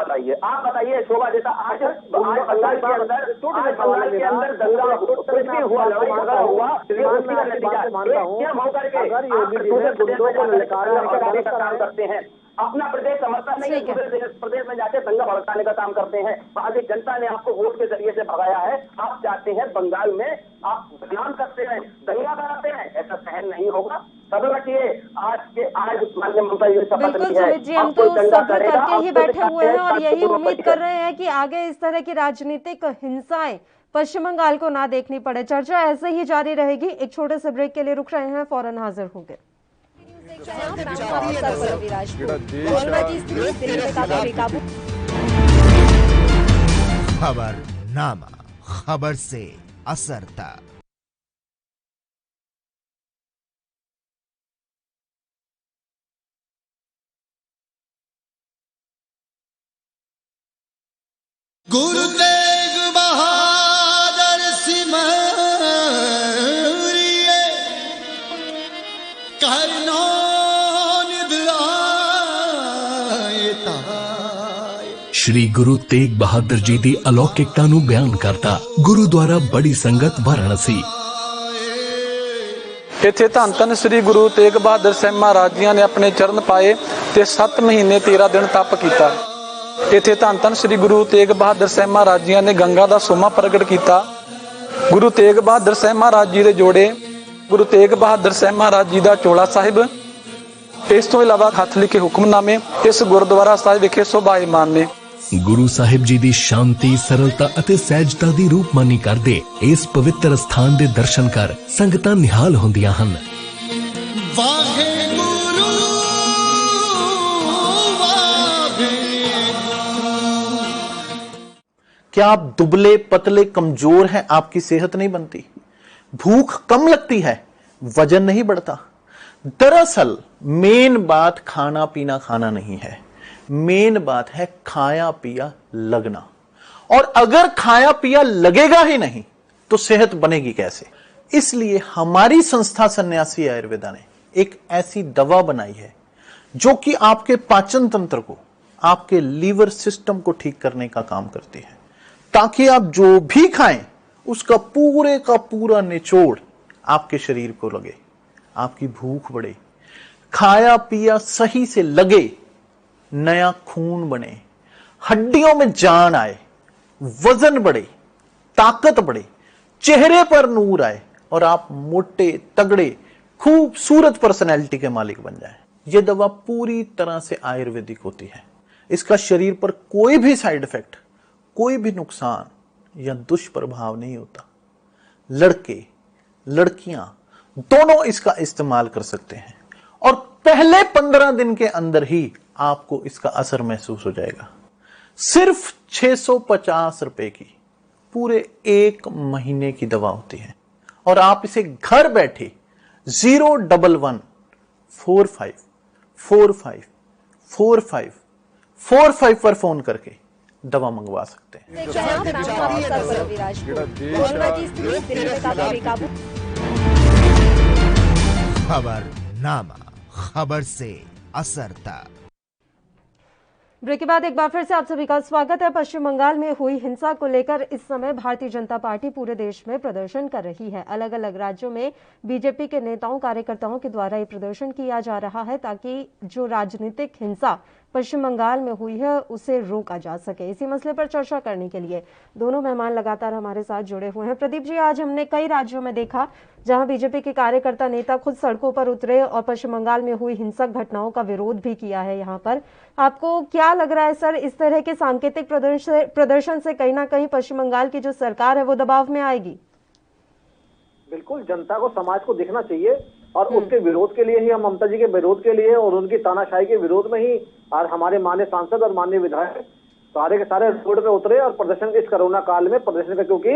बताइए शोभा देता? आज बंगाल के अंदर दंगा कुछ भी हुआ, लड़ाई झगड़ा हुआ, उसी का नतीजा काम करते हैं। अपना प्रदेश समझता नहीं है, दूसरे प्रदेश में जाके दंगा भड़काने का काम करते हैं। भारतीय जनता ने आपको वोट के जरिए से भगाया है, आप चाहते हैं बंगाल में आप बदनाम करते हैं, दंगा कराते हैं, ऐसा सहन नहीं होगा। सब्र रखिए, आज माननीय ममता जी ने शपथ ली है। सुमित जी, हम तो सब्र करके ही बैठे हुए हैं और यही उम्मीद कर रहे हैं कि आगे इस तरह की राजनीतिक हिंसाएं पश्चिम बंगाल को ना देखनी पड़े। चर्चा ऐसे ही जारी रहेगी। एक छोटे से ब्रेक के लिए रुक रहे हैं, फौरन हाजिर होंगे। खबरनामा, खबर से असर तक। गुरु तेग बहादुर सिमरिए करनो निध आए ताए। श्री गुरु तेग बहादुर जी दी अलौकिकता नूं बयान करता गुरुद्वारा बड़ी संगत वाराणसी। इत्थे धन धन श्री गुरु तेग बहादुर साहिब महाराज जी ने अपने चरण पाए ते 7 महीने 13 दिन तप कीता। इत्थे धन धन श्री गुरु तेग बहादुर साहिब महाराज जी ने गंगा दा सोमा प्रगट किया। गुरु तेग बहादुर साहिब महाराज जी दे जोड़े गुरु तेग बहादुर साहिब महाराज जी दा चोला साहिब, इस तो इलावा हथ लिखे हुक्मनामे इस गुरुद्वारा साहिब विखे शोभायमान ने। गुरु साहिब जी दी शांति, सरलता अते सहजता दी रूपमानी करदे इस पवित्र स्थान दे दर्शन कर संगतां निहाल होंदियां हन। क्या आप दुबले पतले कमजोर हैं, आपकी सेहत नहीं बनती, भूख कम लगती है, वजन नहीं बढ़ता? दरअसल मेन बात खाना पीना खाना नहीं है, मेन बात है खाया पिया लगना। और अगर खाया पिया लगेगा ही नहीं तो सेहत बनेगी कैसे? इसलिए हमारी संस्था सन्यासी आयुर्वेदा ने एक ऐसी दवा बनाई है जो कि आपके पाचन तंत्र को, आपके लीवर सिस्टम को ठीक करने का काम करती है, ताकि आप जो भी खाएं उसका पूरे का पूरा निचोड़ आपके शरीर को लगे, आपकी भूख बढ़े, खाया पिया सही से लगे, नया खून बने, हड्डियों में जान आए, वजन बढ़े, ताकत बढ़े, चेहरे पर नूर आए और आप मोटे तगड़े खूबसूरत पर्सनैलिटी के मालिक बन जाएं। यह दवा पूरी तरह से आयुर्वेदिक होती है। इसका शरीर पर कोई भी साइड इफेक्ट, कोई भी नुकसान या दुष्प्रभाव नहीं होता। लड़के लड़कियां दोनों इसका इस्तेमाल कर सकते हैं और पहले 15 दिन के अंदर ही आपको इसका असर महसूस हो जाएगा। सिर्फ 650 रुपए की पूरे 1 महीने की दवा होती है और आप इसे घर बैठे 01145454545 पर फोन करके दवा मंगवा सकते हैं। खबरनामा, खबर से असर तक। ब्रेक के बाद एक बार फिर से आप सभी का स्वागत है। पश्चिम बंगाल में हुई हिंसा को लेकर इस समय भारतीय जनता पार्टी पूरे देश में प्रदर्शन कर रही है। अलग अलग राज्यों में बीजेपी के नेताओं कार्यकर्ताओं के द्वारा ये प्रदर्शन किया जा रहा है ताकि जो राजनीतिक हिंसा पश्चिम बंगाल में हुई है उसे रोका जा सके। इसी मसले पर चर्चा करने के लिए दोनों मेहमान लगातार हमारे साथ जुड़े हुए हैं। प्रदीप जी, आज हमने कई राज्यों में देखा जहां बीजेपी के कार्यकर्ता नेता खुद सड़कों पर उतरे और पश्चिम बंगाल में हुई हिंसक घटनाओं का विरोध भी किया है। यहाँ पर आपको क्या लग रहा है सर, इस तरह के सांकेतिक प्रदर्शन से कहीं ना कहीं पश्चिम बंगाल की जो सरकार है वो दबाव में आएगी? बिल्कुल, जनता को, समाज को दिखना चाहिए और उसके विरोध के लिए ही, हम ममता जी के विरोध के लिए और उनकी तानाशाही के विरोध में ही आज हमारे माननीय सांसद और माननीय विधायक सारे के सारे रोड पे उतरे और प्रदर्शन, इस कोरोना काल में प्रदर्शन का, क्योंकि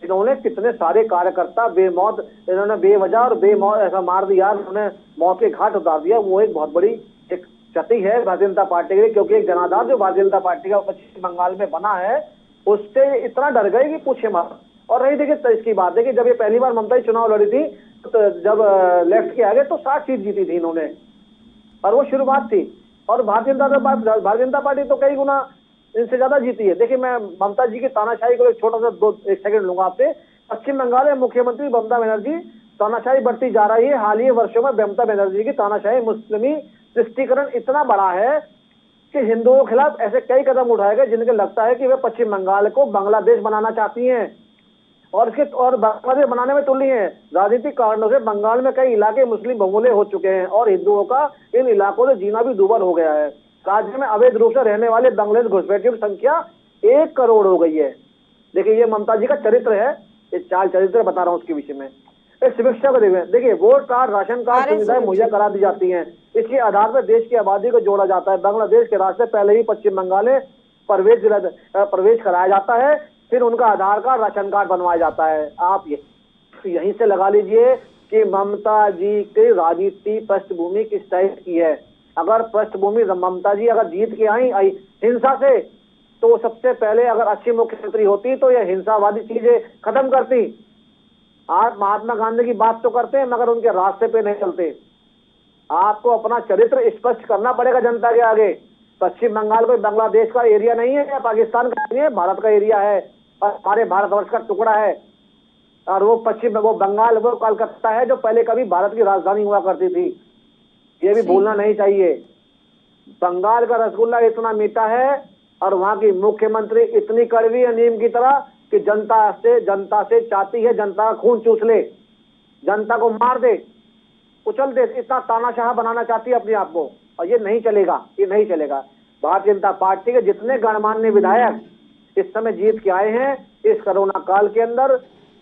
इन्होंने कितने सारे कार्यकर्ता बेमौत, इन्होंने बेवजह और बेमौत ऐसा मार दिया, उन्होंने मौत के घाट उतार दिया। वो एक बहुत बड़ी एक क्षति है भारतीय जनता पार्टी के लिए, क्योंकि एक जनाधार जो भारतीय जनता पार्टी का पश्चिम बंगाल में बना है उससे इतना डर गए कि पूछे मत। और रही देखिए इसकी बात है कि जब ये पहली बार ममता जी चुनाव लड़ी थी तो जब लेफ्ट के आगे तो 60 सीट जीती थी इन्होंने, और वो शुरुआत थी। और भारतीय जनता पार्टी तो कई गुना इनसे ज्यादा जीती है। देखिए, मैं ममता जी की तानाशाही को एक छोटा सा 1 सेकंड लूंगा आपसे। पश्चिम बंगाल में मुख्यमंत्री ममता बनर्जी तानाशाही बढ़ती जा रही है। हाल ही वर्षों में ममता बनर्जी की तानाशाही मुस्लिमी तुष्टीकरण इतना बड़ा है कि हिंदुओं के खिलाफ ऐसे कई कदम उठाए गए जिनके लगता है कि वे पश्चिम बंगाल को बांग्लादेश बनाना चाहती हैं और बांग्लादेश बनाने में तुल्य हैं। राजनीतिक कारणों से बंगाल में कई इलाके मुस्लिम बहुल्य हो चुके हैं और हिंदुओं का इन इलाकों में जीना भी दुर्भर हो गया है। राज्य में अवैध रूप से रहने वाले बांग्लादेश घुसपैठियों की संख्या 1 करोड़ हो गई है। देखिए, ये ममता जी का चरित्र है, ये चाल चरित्र बता रहा हूँ उसके विषय में। इस समीक्षा को देखिए, वोट कार्ड, राशन कार्ड सुविधाएं मुहैया करा दी जाती हैं। इसके आधार पर देश की आबादी को जोड़ा जाता है। बांग्लादेश के रास्ते पहले ही पश्चिम बंगाल में प्रवेश कराया जाता है, फिर उनका आधार कार्ड, राशन कार्ड बनवाया जाता है। आप यहीं से लगा लीजिए कि ममता जी की राजनीति पृष्ठभूमि किस टाइप की है। अगर पृष्ठभूमि ममता जी अगर जीत के आई हिंसा से, तो सबसे पहले अगर अच्छी मुख्यमंत्री होती तो यह हिंसावादी चीजें खत्म करती। आज महात्मा गांधी की बात तो करते हैं मगर उनके रास्ते पे नहीं चलते। आपको अपना चरित्र स्पष्ट करना पड़ेगा जनता के आगे। पश्चिम बंगाल कोई बांग्लादेश का एरिया नहीं है या पाकिस्तान का नहीं है, भारत का एरिया है और हमारे भारतवर्ष का टुकड़ा है। और वो बंगाल, वो कलकत्ता है जो पहले कभी भारत की राजधानी हुआ करती थी। ये भी भूलना नहीं चाहिए। बंगाल का रसगुल्ला इतना मीठा है और वहां की मुख्यमंत्री इतनी कड़वी है नीम की तरह कि जनता से चाहती है जनता का खून चूस ले, जनता को मार दे, कुचल दे। इतना तानाशाह बनाना चाहती है अपने आप को, और ये नहीं चलेगा, ये नहीं चलेगा। भारतीय जनता पार्टी के जितने गणमान्य विधायक इस समय जीत के आए हैं, इस कोरोना काल के अंदर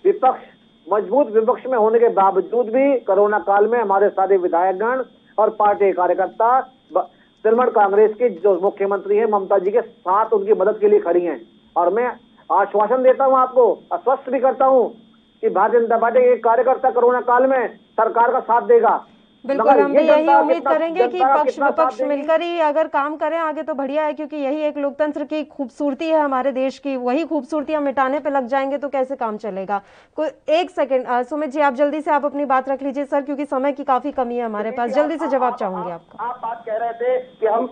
विपक्ष, मजबूत विपक्ष में होने के बावजूद भी कोरोना काल में हमारे सारे विधायकगण और पार्टी कार्यकर्ता तृणमूल कांग्रेस की जो मुख्यमंत्री है ममता जी के साथ उनकी मदद के लिए खड़ी हैं। और मैं आश्वासन देता हूं, आपको आश्वस्त भी करता हूं कि भारतीय जनता पार्टी के कार्यकर्ता कोरोना काल में सरकार का साथ देगा। बिल्कुल, हम भी यही उम्मीद करेंगे कि पक्ष विपक्ष मिलकर ही अगर काम करें आगे तो बढ़िया है, क्योंकि यही एक लोकतंत्र की खूबसूरती है हमारे देश की। वही खूबसूरतियां मिटाने पे लग जाएंगे तो कैसे काम चलेगा। कोई 1 सेकंड सुमित जी, आप जल्दी से आप अपनी बात रख लीजिए सर, क्योंकि समय की काफी कमी है हमारे पास। जल्दी से जवाब चाहूंगे आपका। आप बात कह रहे थे कि हम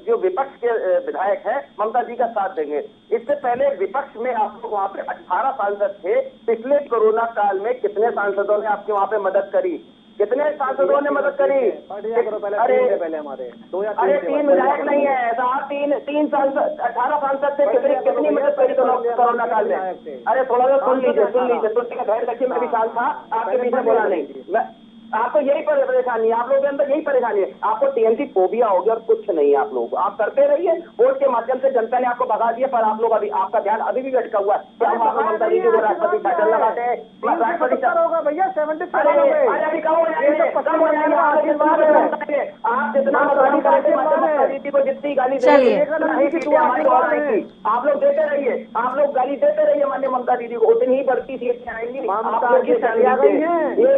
जो विपक्ष के विधायक है ममता जी का साथ देंगे। इससे पहले विपक्ष में आप लोग वहाँ पे 18 सांसद थे। पिछले कोरोना काल में कितने सांसदों ने आपके वहाँ पे मदद करी? कितने सांसदों ने मदद करी? पहले हमारे 3 विधायक नहीं है ऐसा, 3 सांसद, 18 सांसद थे। कितनी मदद करी कोरोना काल में? अरे थोड़ा सा सुन लीजिए, सुनने का धैर्य रखिए। मैं भी शांत था, आपके पीछे बोला नहीं। आपको यही परेशानी है, आप लोगों के अंदर यही परेशानी है। आपको टीएमसी फोबिया हो गया और कुछ नहीं है। आप लोग आप करते रहिए, वोट के माध्यम से जनता ने आपको भगा दिया, पर आप लोग अभी आपका ध्यान अभी भी भटका हुआ है। ममता जी को राष्ट्रपति टाइटल लगाते हैं, राष्ट्रपति होगा भैया 74 आप जितना को जितनी गाली आप लोग देते रहिए, आप लोग गाली देते रहिए माननीय ममता दीदी को, उतनी ही बढ़ती सीट आएंगी।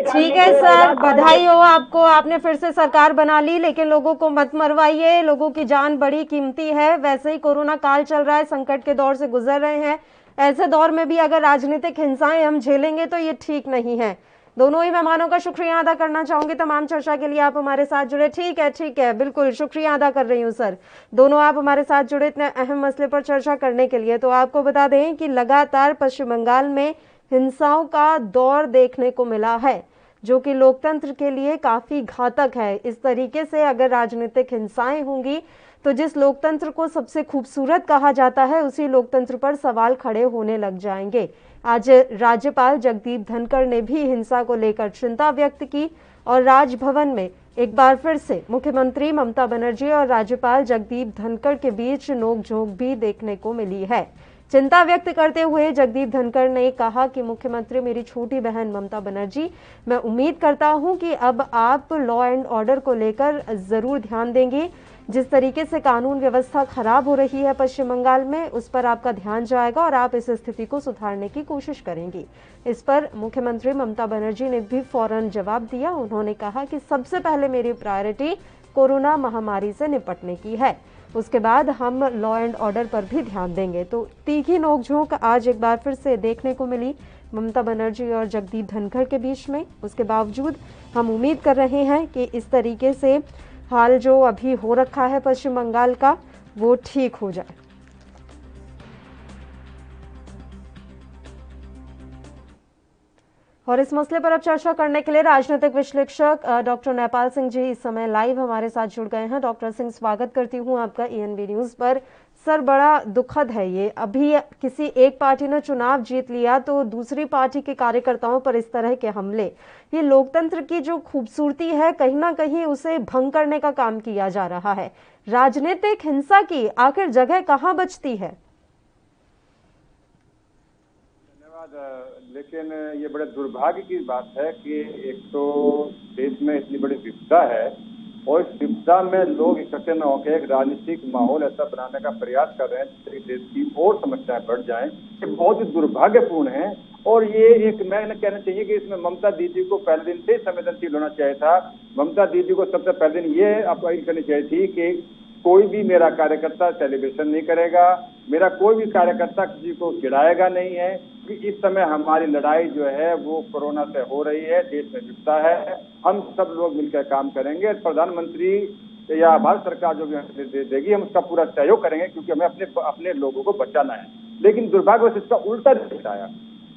ठीक है सर, बधाई हो आपको, आपने फिर से सरकार बना ली, लेकिन लोगों को मत मरवाइए। लोगों की जान बड़ी कीमती है। वैसे ही कोरोना काल चल रहा है, संकट के दौर से गुजर रहे हैं। ऐसे दौर में भी अगर राजनीतिक हिंसाएं हम झेलेंगे तो ये ठीक नहीं है। दोनों ही मेहमानों का शुक्रिया अदा करना चाहूंगी। तमाम चर्चा के लिए आप हमारे साथ जुड़े। ठीक है, बिल्कुल शुक्रिया अदा कर रही हूँ सर। दोनों आप हमारे साथ जुड़े इतने अहम मसले पर चर्चा करने के लिए। तो आपको बता दें कि लगातार पश्चिम बंगाल में हिंसाओं का दौर देखने को मिला है, जो कि लोकतंत्र के लिए काफी घातक है। इस तरीके से अगर राजनीतिक हिंसाएं होंगी तो जिस लोकतंत्र को सबसे खूबसूरत कहा जाता है उसी लोकतंत्र पर सवाल खड़े होने लग जाएंगे। आज राज्यपाल जगदीप धनखड़ ने भी हिंसा को लेकर चिंता व्यक्त की और राजभवन में एक बार फिर से मुख्यमंत्री ममता बनर्जी और राज्यपाल जगदीप धनखड़ के बीच नोकझोंक भी देखने को मिली है। चिंता व्यक्त करते हुए जगदीप धनखड़ ने कहा कि मुख्यमंत्री मेरी छोटी बहन ममता बनर्जी, मैं उम्मीद करता हूं कि अब आप लॉ एंड ऑर्डर को लेकर जरूर ध्यान देंगे। जिस तरीके से कानून व्यवस्था खराब हो रही है पश्चिम बंगाल में, उस पर आपका ध्यान जाएगा और आप इस स्थिति को सुधारने की कोशिश करेंगी। इस पर मुख्यमंत्री ममता बनर्जी ने भी फौरन जवाब दिया। उन्होंने कहा कि सबसे पहले मेरी प्रायोरिटी कोरोना महामारी से निपटने की है, उसके बाद हम लॉ एंड ऑर्डर पर भी ध्यान देंगे। तो तीखी नोकझोंक आज एक बार फिर से देखने को मिली ममता बनर्जी और जगदीप धनखड़ के बीच में। उसके बावजूद हम उम्मीद कर रहे हैं कि इस तरीके से हाल जो अभी हो रखा है पश्चिम बंगाल का वो ठीक हो जाए। और इस मसले पर अब चर्चा करने के लिए राजनीतिक विश्लेषक डॉक्टर नेपाल सिंह जी इस समय लाइव हमारे साथ जुड़ गए हैं। डॉक्टर सिंह, स्वागत करती हूं आपका ENB न्यूज पर। सर, बड़ा दुखद है ये, अभी किसी एक पार्टी ने चुनाव जीत लिया तो दूसरी पार्टी के कार्यकर्ताओं पर इस तरह के हमले, ये लोकतंत्र की जो खूबसूरती है कहीं ना कहीं उसे भंग करने का काम किया जा रहा है। राजनीतिक हिंसा की आखिर जगह कहाँ बचती है? लेकिन ये बड़े दुर्भाग्य की बात है कि एक तो देश में इतनी बड़ी विपदा है और इस विपदा में लोग इकट्ठे न होकर एक राजनीतिक माहौल ऐसा बनाने का प्रयास कर रहे हैं जिससे देश की और समस्याएं बढ़ जाएं। ये बहुत ही दुर्भाग्यपूर्ण है और ये एक मैं कहना चाहिए कि इसमें ममता दीदी को पहले दिन से संवेदनशील होना चाहिए था। ममता दीदी को सबसे पहले दिन ये अपील करनी चाहिए थी कि कोई भी मेरा कार्यकर्ता सेलिब्रेशन नहीं करेगा, मेरा कोई भी कार्यकर्ता किसी को चिढ़ाएगा नहीं है कि इस समय हमारी लड़ाई जो है वो कोरोना से हो रही है, देश में विपदा है, हम सब लोग मिलकर काम करेंगे। प्रधानमंत्री या भारत सरकार जो भी निर्देश देगी हम उसका पूरा सहयोग करेंगे क्योंकि हमें अपने लोगों को बचाना है। लेकिन दुर्भाग्य से इसका उल्टा दिखाया।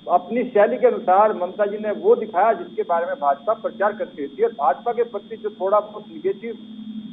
अपनी शैली के अनुसार ममता जी ने वो दिखाया जिसके बारे में भाजपा प्रचार करती थी और भाजपा के प्रति जो थोड़ा बहुत निगेटिव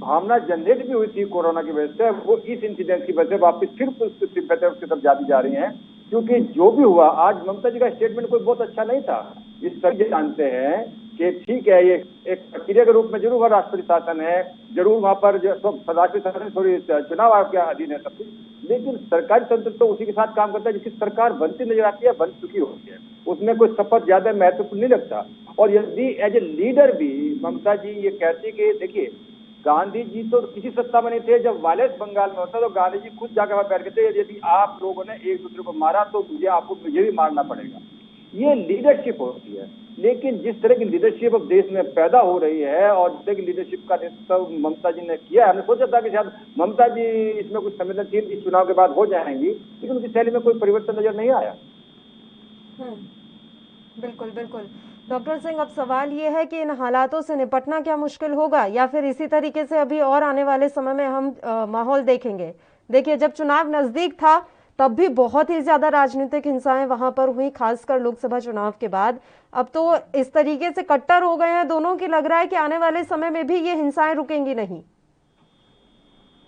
भावना जनरेट भी हुई थी कोरोना की वजह से, वो इस इंसिडेंट की वजह से वापस फिर उसकी तरफ जाती जा रही हैं। क्योंकि जो भी हुआ आज ममता जी का स्टेटमेंट कोई बहुत अच्छा नहीं था। इस सभी जानते हैं कि ठीक है ये एक प्रक्रिया के रूप में जरूर वह राष्ट्रपति शासन है, जरूर वहां पर राष्ट्रपति शासन थोड़ी चुनाव आयोग के अधीन है सब कुछ, लेकिन सरकारी तंत्र तो उसी के साथ काम करता है जिसकी सरकार बनती नजर आती है, बन चुकी होती है, उसमें कोई शपथ ज्यादा महत्वपूर्ण नहीं लगता। और यदि एज ए लीडर भी ममता जी ये कहती कि देखिए गांधी जी तो किसी सत्ता में नहीं थे, जब वायलेंस बंगाल में होता तो गांधी जी खुद जाकर वहां बैठ के थे यदि आप लोगों ने एक दूसरे को मारा तो मुझे भी मारना पड़ेगा। ये लीडरशिप होती है। लेकिन जिस तरह की लीडरशिप अब देश में पैदा हो रही है और जिस तरह की लीडरशिप का नेतृत्व ममता जी ने किया है, हमने सोचा था कि शायद ममता जी इसमें कुछ संवेदनशील इस चुनाव के बाद हो जाएंगी, लेकिन उनकी शैली में कोई परिवर्तन नजर नहीं आया। बिल्कुल बिल्कुल। डॉक्टर सिंह, अब सवाल ये है कि इन हालातों से निपटना क्या मुश्किल होगा या फिर इसी तरीके से अभी और आने वाले समय में हम माहौल देखेंगे? देखिए, जब चुनाव नजदीक था तब भी बहुत ही ज्यादा राजनीतिक हिंसाएं वहां पर हुई, खासकर लोकसभा चुनाव के बाद। अब तो इस तरीके से कट्टर हो गए हैं दोनों की, लग रहा है कि आने वाले समय में भी ये हिंसाएं रुकेंगी नहीं।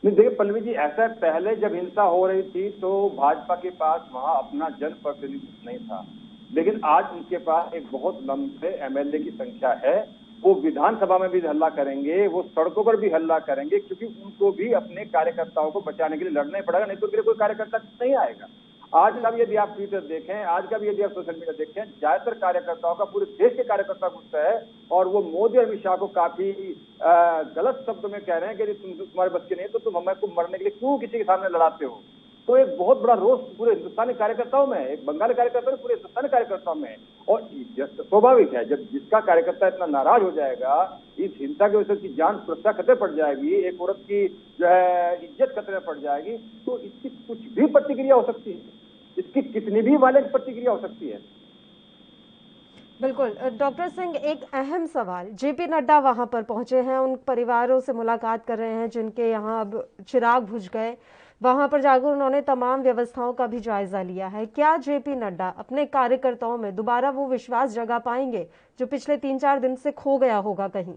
देखिए पल्लवी जी, ऐसा पहले जब हिंसा हो रही थी तो भाजपा के पास वहां अपना जनप्रतिनिधित्व नहीं था, लेकिन आज उनके पास एक बहुत लंबे MLA की संख्या है। वो विधानसभा में भी हल्ला करेंगे, वो सड़कों पर भी हल्ला करेंगे, क्योंकि उनको भी अपने कार्यकर्ताओं को बचाने के लिए लड़ना ही पड़ेगा, नहीं तो कोई कार्यकर्ता नहीं आएगा। आज का भी यदि आप ट्विटर देखें, आज का भी यदि आप सोशल मीडिया देखें, ज्यादातर कार्यकर्ताओं का पूरे देश के कार्यकर्ता गुस्सा है और वो मोदी और अमित शाह को काफी गलत शब्द में कह रहे हैं कि तुम्हारे बच्चे नहीं तो तुम हमें को मरने के लिए क्यों किसी के सामने लड़ाते हो। तो एक बहुत बड़ा रोष पूरे हिंदुस्तानी कार्यकर्ताओं में, एक बंगाली कार्यकर्ता पूरे हिंदुस्तानी कार्यकर्ताओं में। और स्वाभाविक है जब जिसका कार्यकर्ता इतना नाराज हो जाएगा, इस हिंसा की वजह से उसकी जान सुरक्षा खतरे पड़ जाएगी, एक औरत की जो है इज्जत खतरे पड़ जाएगी, तो इसकी कुछ भी प्रतिक्रिया हो सकती है, इसकी कितनी भी वायलेंट प्रतिक्रिया हो सकती है। बिल्कुल। डॉक्टर सिंह, एक अहम सवाल, JP नड्डा वहां पर पहुंचे हैं, उन परिवारों से मुलाकात कर रहे हैं जिनके यहाँ अब चिराग बुझ गए, वहां पर जाकर उन्होंने तमाम व्यवस्थाओं का भी जायजा लिया है। क्या JP नड्डा अपने कार्यकर्ताओं में दोबारा वो विश्वास जगा पाएंगे जो पिछले 3-4 दिन से खो गया होगा कहीं?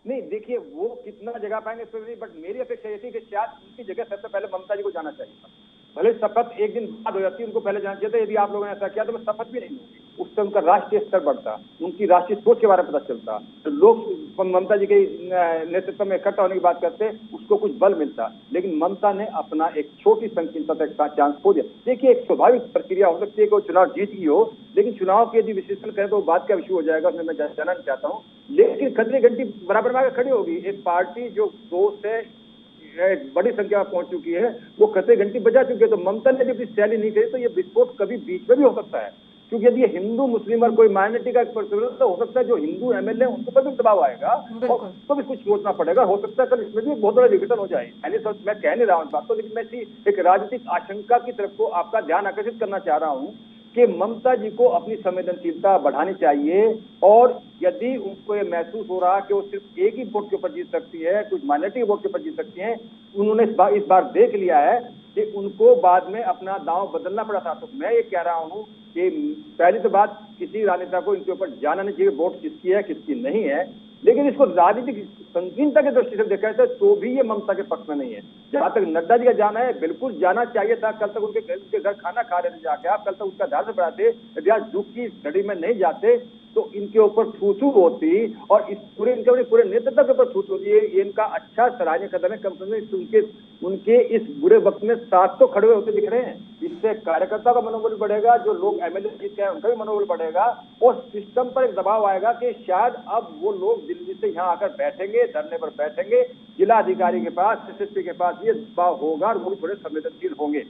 नहीं, देखिए वो कितना जगह पाएंगे इस पर नहीं, बट मेरी अपेक्षा ये थी कि शायद उनकी जगह सबसे पहले ममता जी को जाना चाहिए था। भले शपथ एक दिन बाद हो जाती, उनको पहले जाना चाहिए था। यदि आप लोगों ने ऐसा किया तो मैं शपथ भी नहीं लूंगी, उससे उनका राष्ट्रीय स्तर बढ़ता, उनकी राष्ट्रीय सोच के बारे में पता चलता, तो लोग ममता जी के नेतृत्व में इकट्ठा होने की बात करते, उसको कुछ बल मिलता। लेकिन ममता ने अपना एक छोटी संकीर्णता तक चांस खो दिया। देखिए, एक स्वाभाविक प्रक्रिया हो सकती है कि वो चुनाव जीत गई हो, लेकिन चुनाव के यदि विश्लेषण करें तो बात का विषय हो जाएगा, उसमें मैं जानना नहीं चाहता हूँ। लेकिन खतरे घंटी बराबर में आकर खड़ी होगी। एक पार्टी जो 2 से एक बड़ी संख्या में पहुंच चुकी है, वो खतरे घंटी बजा चुकी है। तो ममता ने भी शैली नहीं करी तो ये विस्फोट कभी बीच में भी हो सकता है, क्योंकि यदि ये हिंदू मुस्लिम और कोई माइनॉरिटी का तो हो सकता है जो हिंदू MLA उनको पर भी दबाव आएगा और तो भी कुछ सोचना पड़ेगा। हो सकता है कल इसमें भी बहुत बड़ा विघटन हो जाए। मैं कह नहीं रहा हूँ इस बात को, लेकिन मैं एक राजनीतिक आशंका की तरफ को आपका ध्यान आकर्षित करना चाह रहा हूँ कि ममता जी को अपनी संवेदनशीलता बढ़ानी चाहिए। और यदि उनको ये महसूस हो रहा कि वो सिर्फ एक ही वोट के ऊपर जीत सकती है, कुछ माइनॉरिटी वोट के ऊपर जीत सकती है, उन्होंने इस बार देख लिया है कि उनको बाद में अपना दांव बदलना पड़ा था। तो मैं ये कह रहा हूँ कि पहली तो बात, किसी राजनेता को इनके ऊपर जाना नहीं चाहिए वोट किसकी है किसकी नहीं है, लेकिन इसको राजनीतिक संकीर्णता की दृष्टि से देखा जाए तो भी ये ममता के पक्ष में नहीं है। जहां तक नड्डा जी का जाना है, बिल्कुल जाना चाहिए था। कल तक उनके घर खाना खा रहे थे जाके, आप कल तक उसका ध्यान से बढ़ाते, यदि आज दुख की घड़ी में नहीं जाते तो इनके ऊपर थू होती और इस पूरे नेतृत्व के ऊपर थू होती है। ये इनका अच्छा सराहनीय कदम है। कम से कम उनके इस बुरे वक्त में साथ तो खड़े होते दिख रहे हैं। इससे कार्यकर्ता का मनोबल बढ़ेगा, जो लोग एमएलए जीत के हैं उनका भी मनोबल बढ़ेगा और सिस्टम पर एक दबाव आएगा कि शायद अब वो लोग दिल्ली से यहाँ आकर बैठेंगे, धरने पर बैठेंगे, जिला अधिकारी के पास, एसएसपी के पास ये दबाव होगा और वो भी थोड़े संवेदनशील होंगे।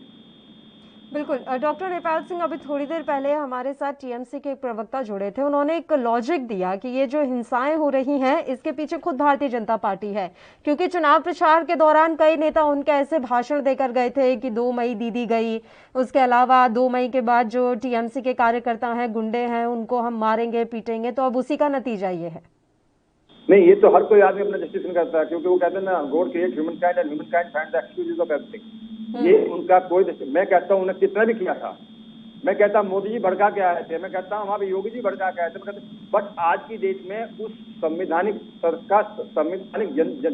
बिल्कुल। डॉक्टर नेपाल सिंह, अभी थोड़ी देर पहले हमारे साथ टीएमसी के एक प्रवक्ता जुड़े थे, उन्होंने एक लॉजिक दिया कि ये जो हिंसाएं हो रही हैं इसके पीछे खुद भारतीय जनता पार्टी है, क्योंकि चुनाव प्रचार के दौरान कई नेता उनके ऐसे भाषण देकर गए थे कि 2 मई दीदी गई, उसके अलावा 2 मई के बाद जो टीएमसी के कार्यकर्ता हैं, गुंडे हैं, उनको हम मारेंगे पीटेंगे। तो अब उसी का नतीजा ये है। नहीं, ये तो हर कोई आदमी अपना जस्टिफिकेशन करता है, क्योंकि वो कहते हैं ना, God create human kind and human kind find the excuses of everything. ये उनका कोई, मैं कहता हूँ उन्हें कितना भी किया था, मैं कहता हूँ मोदी जी भड़का के आए थे, मैं कहता हूँ वहां पे योगी जी भड़का के आए थे, मैं कहता हूँ, बट आज की डेट में उस संवैधानिक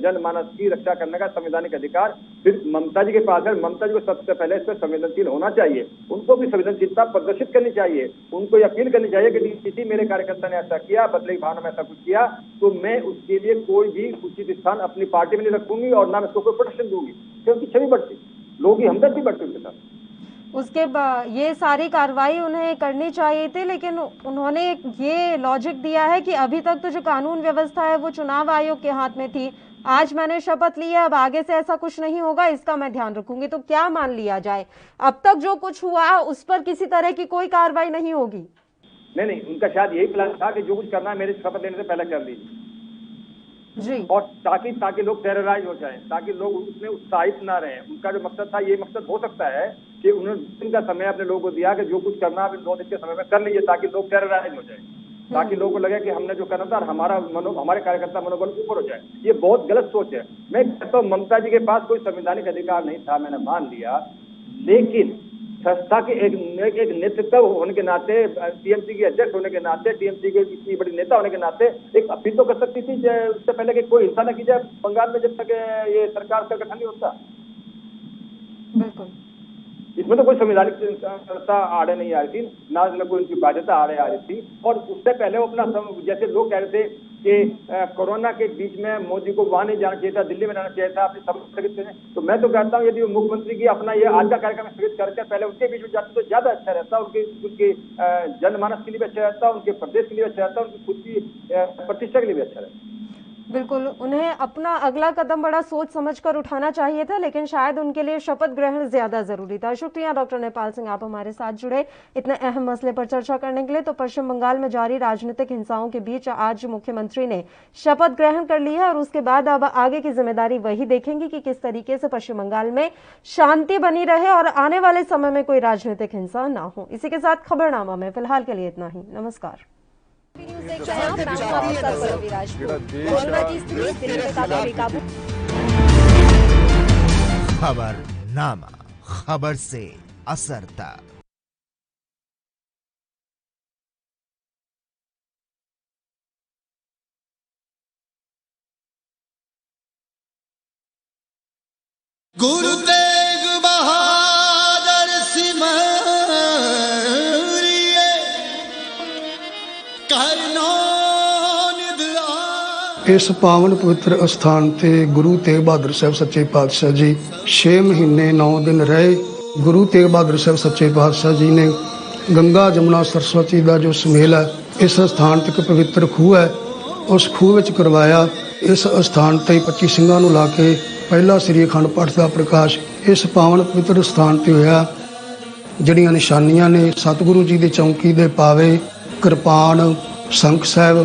जनमानस की रक्षा करने का संवैधानिक अधिकार सिर्फ ममता जी के पास है। ममता जी को सबसे पहले इस पर संवेदनशील होना चाहिए, उनको भी संवेदनशीलता प्रदर्शित करनी चाहिए, उनको ये अपील करनी चाहिए कि किसी मेरे कार्यकर्ता ने ऐसा किया, बदले की भावना में ऐसा कुछ किया तो मैं उसके लिए कोई भी उचित स्थान अपनी पार्टी में नहीं रखूंगी और ना मैं उसको कोई प्रोटेक्शन दूंगी, क्योंकि छवि बढ़ती, लोगों की हमदर्दी बढ़ती उनके साथ। उसके बाद ये सारी कार्रवाई उन्हें करनी चाहिए थी, लेकिन उन्होंने ये लॉजिक दिया है कि अभी तक तो जो कानून व्यवस्था है वो चुनाव आयोग के हाथ में थी, आज मैंने शपथ ली है, अब आगे से ऐसा कुछ नहीं होगा, इसका मैं ध्यान रखूंगी। तो क्या मान लिया जाए, अब तक जो कुछ हुआ उस पर किसी तरह की कोई कार्रवाई नहीं होगी? नहीं, उनका शायद यही प्लान था कि जो कुछ करना है मेरे शपथ लेने से पहले कर लीजिए जी, और ताकि लोग टेरराइज हो जाएं, ताकि लोग उसमें उत्साहित ना रहें। उनका जो मकसद था, ये मकसद हो सकता है कि उन्होंने 2 दिन का समय अपने लोगों को दिया कि जो कुछ करना है 2 दिन के समय में कर लीजिए, ताकि लोग टेरराइज हो जाएं, ताकि लोगों को लगे कि हमने जो करना था और हमारे कार्यकर्ता मनोबल ऊपर हो जाए। ये बहुत गलत सोच है। मैं कहता हूँ ममता जी के पास कोई संवैधानिक अधिकार नहीं था, मैंने मान लिया, लेकिन संस्था के एक नेतृत्व होने के नाते, टीएमसी के अध्यक्ष होने के नाते, टीएमसी के इतनी बड़ी नेता होने के नाते एक अपील तो कर सकती थी उससे पहले कि कोई हिंसा न की जाए बंगाल में जब तक ये सरकार का गठन नहीं होता। बिल्कुल, इसमें तो कोई संवैधानिक संस्था आड़े नहीं आ रही थी, ना कोई उनकी बाध्यता आड़े आ रही थी। और उससे पहले वो अपना, जैसे लोग कह रहे थे कि कोरोना के बीच में मोदी को वहां नहीं जाना चाहिए था, दिल्ली में रहना चाहिए था, अपनी सभा स्थगित करें, तो मैं तो कहता हूँ यदि मुख्यमंत्री की अपना ये आज का कार्यक्रम स्थगित करके पहले उनके बीच में जाते तो ज्यादा अच्छा रहता, उनके जनमानस के लिए भी अच्छा रहता, उनके प्रदेश के लिए अच्छा रहता, उनकी खुद की प्रतिष्ठा के लिए भी अच्छा रहता। बिल्कुल, उन्हें अपना अगला कदम बड़ा सोच समझकर उठाना चाहिए था, लेकिन शायद उनके लिए शपथ ग्रहण ज्यादा जरूरी था। शुक्रिया डॉक्टर नेपाल सिंह, आप हमारे साथ जुड़े इतने अहम मसले पर चर्चा करने के लिए। तो पश्चिम बंगाल में जारी राजनीतिक हिंसाओं के बीच आज मुख्यमंत्री ने शपथ ग्रहण कर ली है और उसके बाद अब आगे की जिम्मेदारी वही देखेंगी कि किस तरीके से पश्चिम बंगाल में शांति बनी रहे और आने वाले समय में कोई राजनीतिक हिंसा ना हो। इसी के साथ खबरनामा में फिलहाल के लिए इतना ही। नमस्कार। खबरनामा, खबर से असर तक। गुरु तेग बहादुर सिमरिए करनो निध इस पावन पवित्र अस्थान ते गुरु तेग बहादुर साहब सच्चे पातशाह जी 6 महीने 9 दिन रहे। गुरु तेग बहादुर साहब सच्चे पातशाह जी ने गंगा जमुना सरस्वती का जो सुमेल है इस स्थान तक पवित्र खूह है उस खूह विच करवाया। इस स्थान ते 25 ਸਿੰਘਾਂ ਨੂੰ ਲਾ ਕੇ ਪਹਿਲਾ ਸ੍ਰੀ ਅਖੰਡ ਪਾਠ ਦਾ ਪ੍ਰਕਾਸ਼ ਇਸ ਪਾਵਨ ਪਵਿੱਤਰ ਸਥਾਨ ਤੇ ਹੋਇਆ। ਜਿਹੜੀਆਂ ਨਿਸ਼ਾਨੀਆਂ ਨੇ ਸਤਿਗੁਰੂ ਜੀ ਦੇ ਚੌਂਕੀ ਦੇ ਪਾਵੇ, ਕਿਰਪਾਨ, ਸੰਖ ਸਾਹਿਬ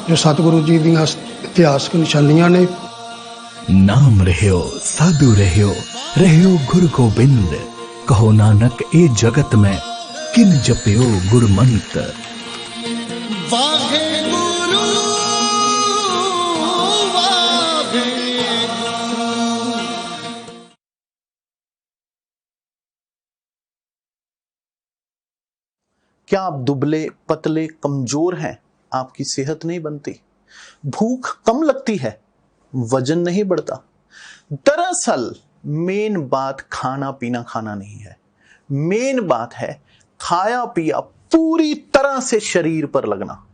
ਜੋ ਸਤਿਗੁਰੂ ਜੀ ਦੀਆਂ ਇਤਿਹਾਸਕ ਨਿਸ਼ਾਨੀਆਂ ਨੇ। नाम रहियो साधु रहियो गुरु गोबिंद, कहो नानक ए जगत में किन जपियो गुरमंत। वाहे गुरु वाहे क्या आप दुबले पतले कमजोर हैं, आपकी सेहत नहीं बनती? भूख कम लगती है, वजन नहीं बढ़ता? दरअसल मेन बात खाना पीना खाना नहीं है, मेन बात है खाया पिया पूरी तरह से शरीर पर लगना।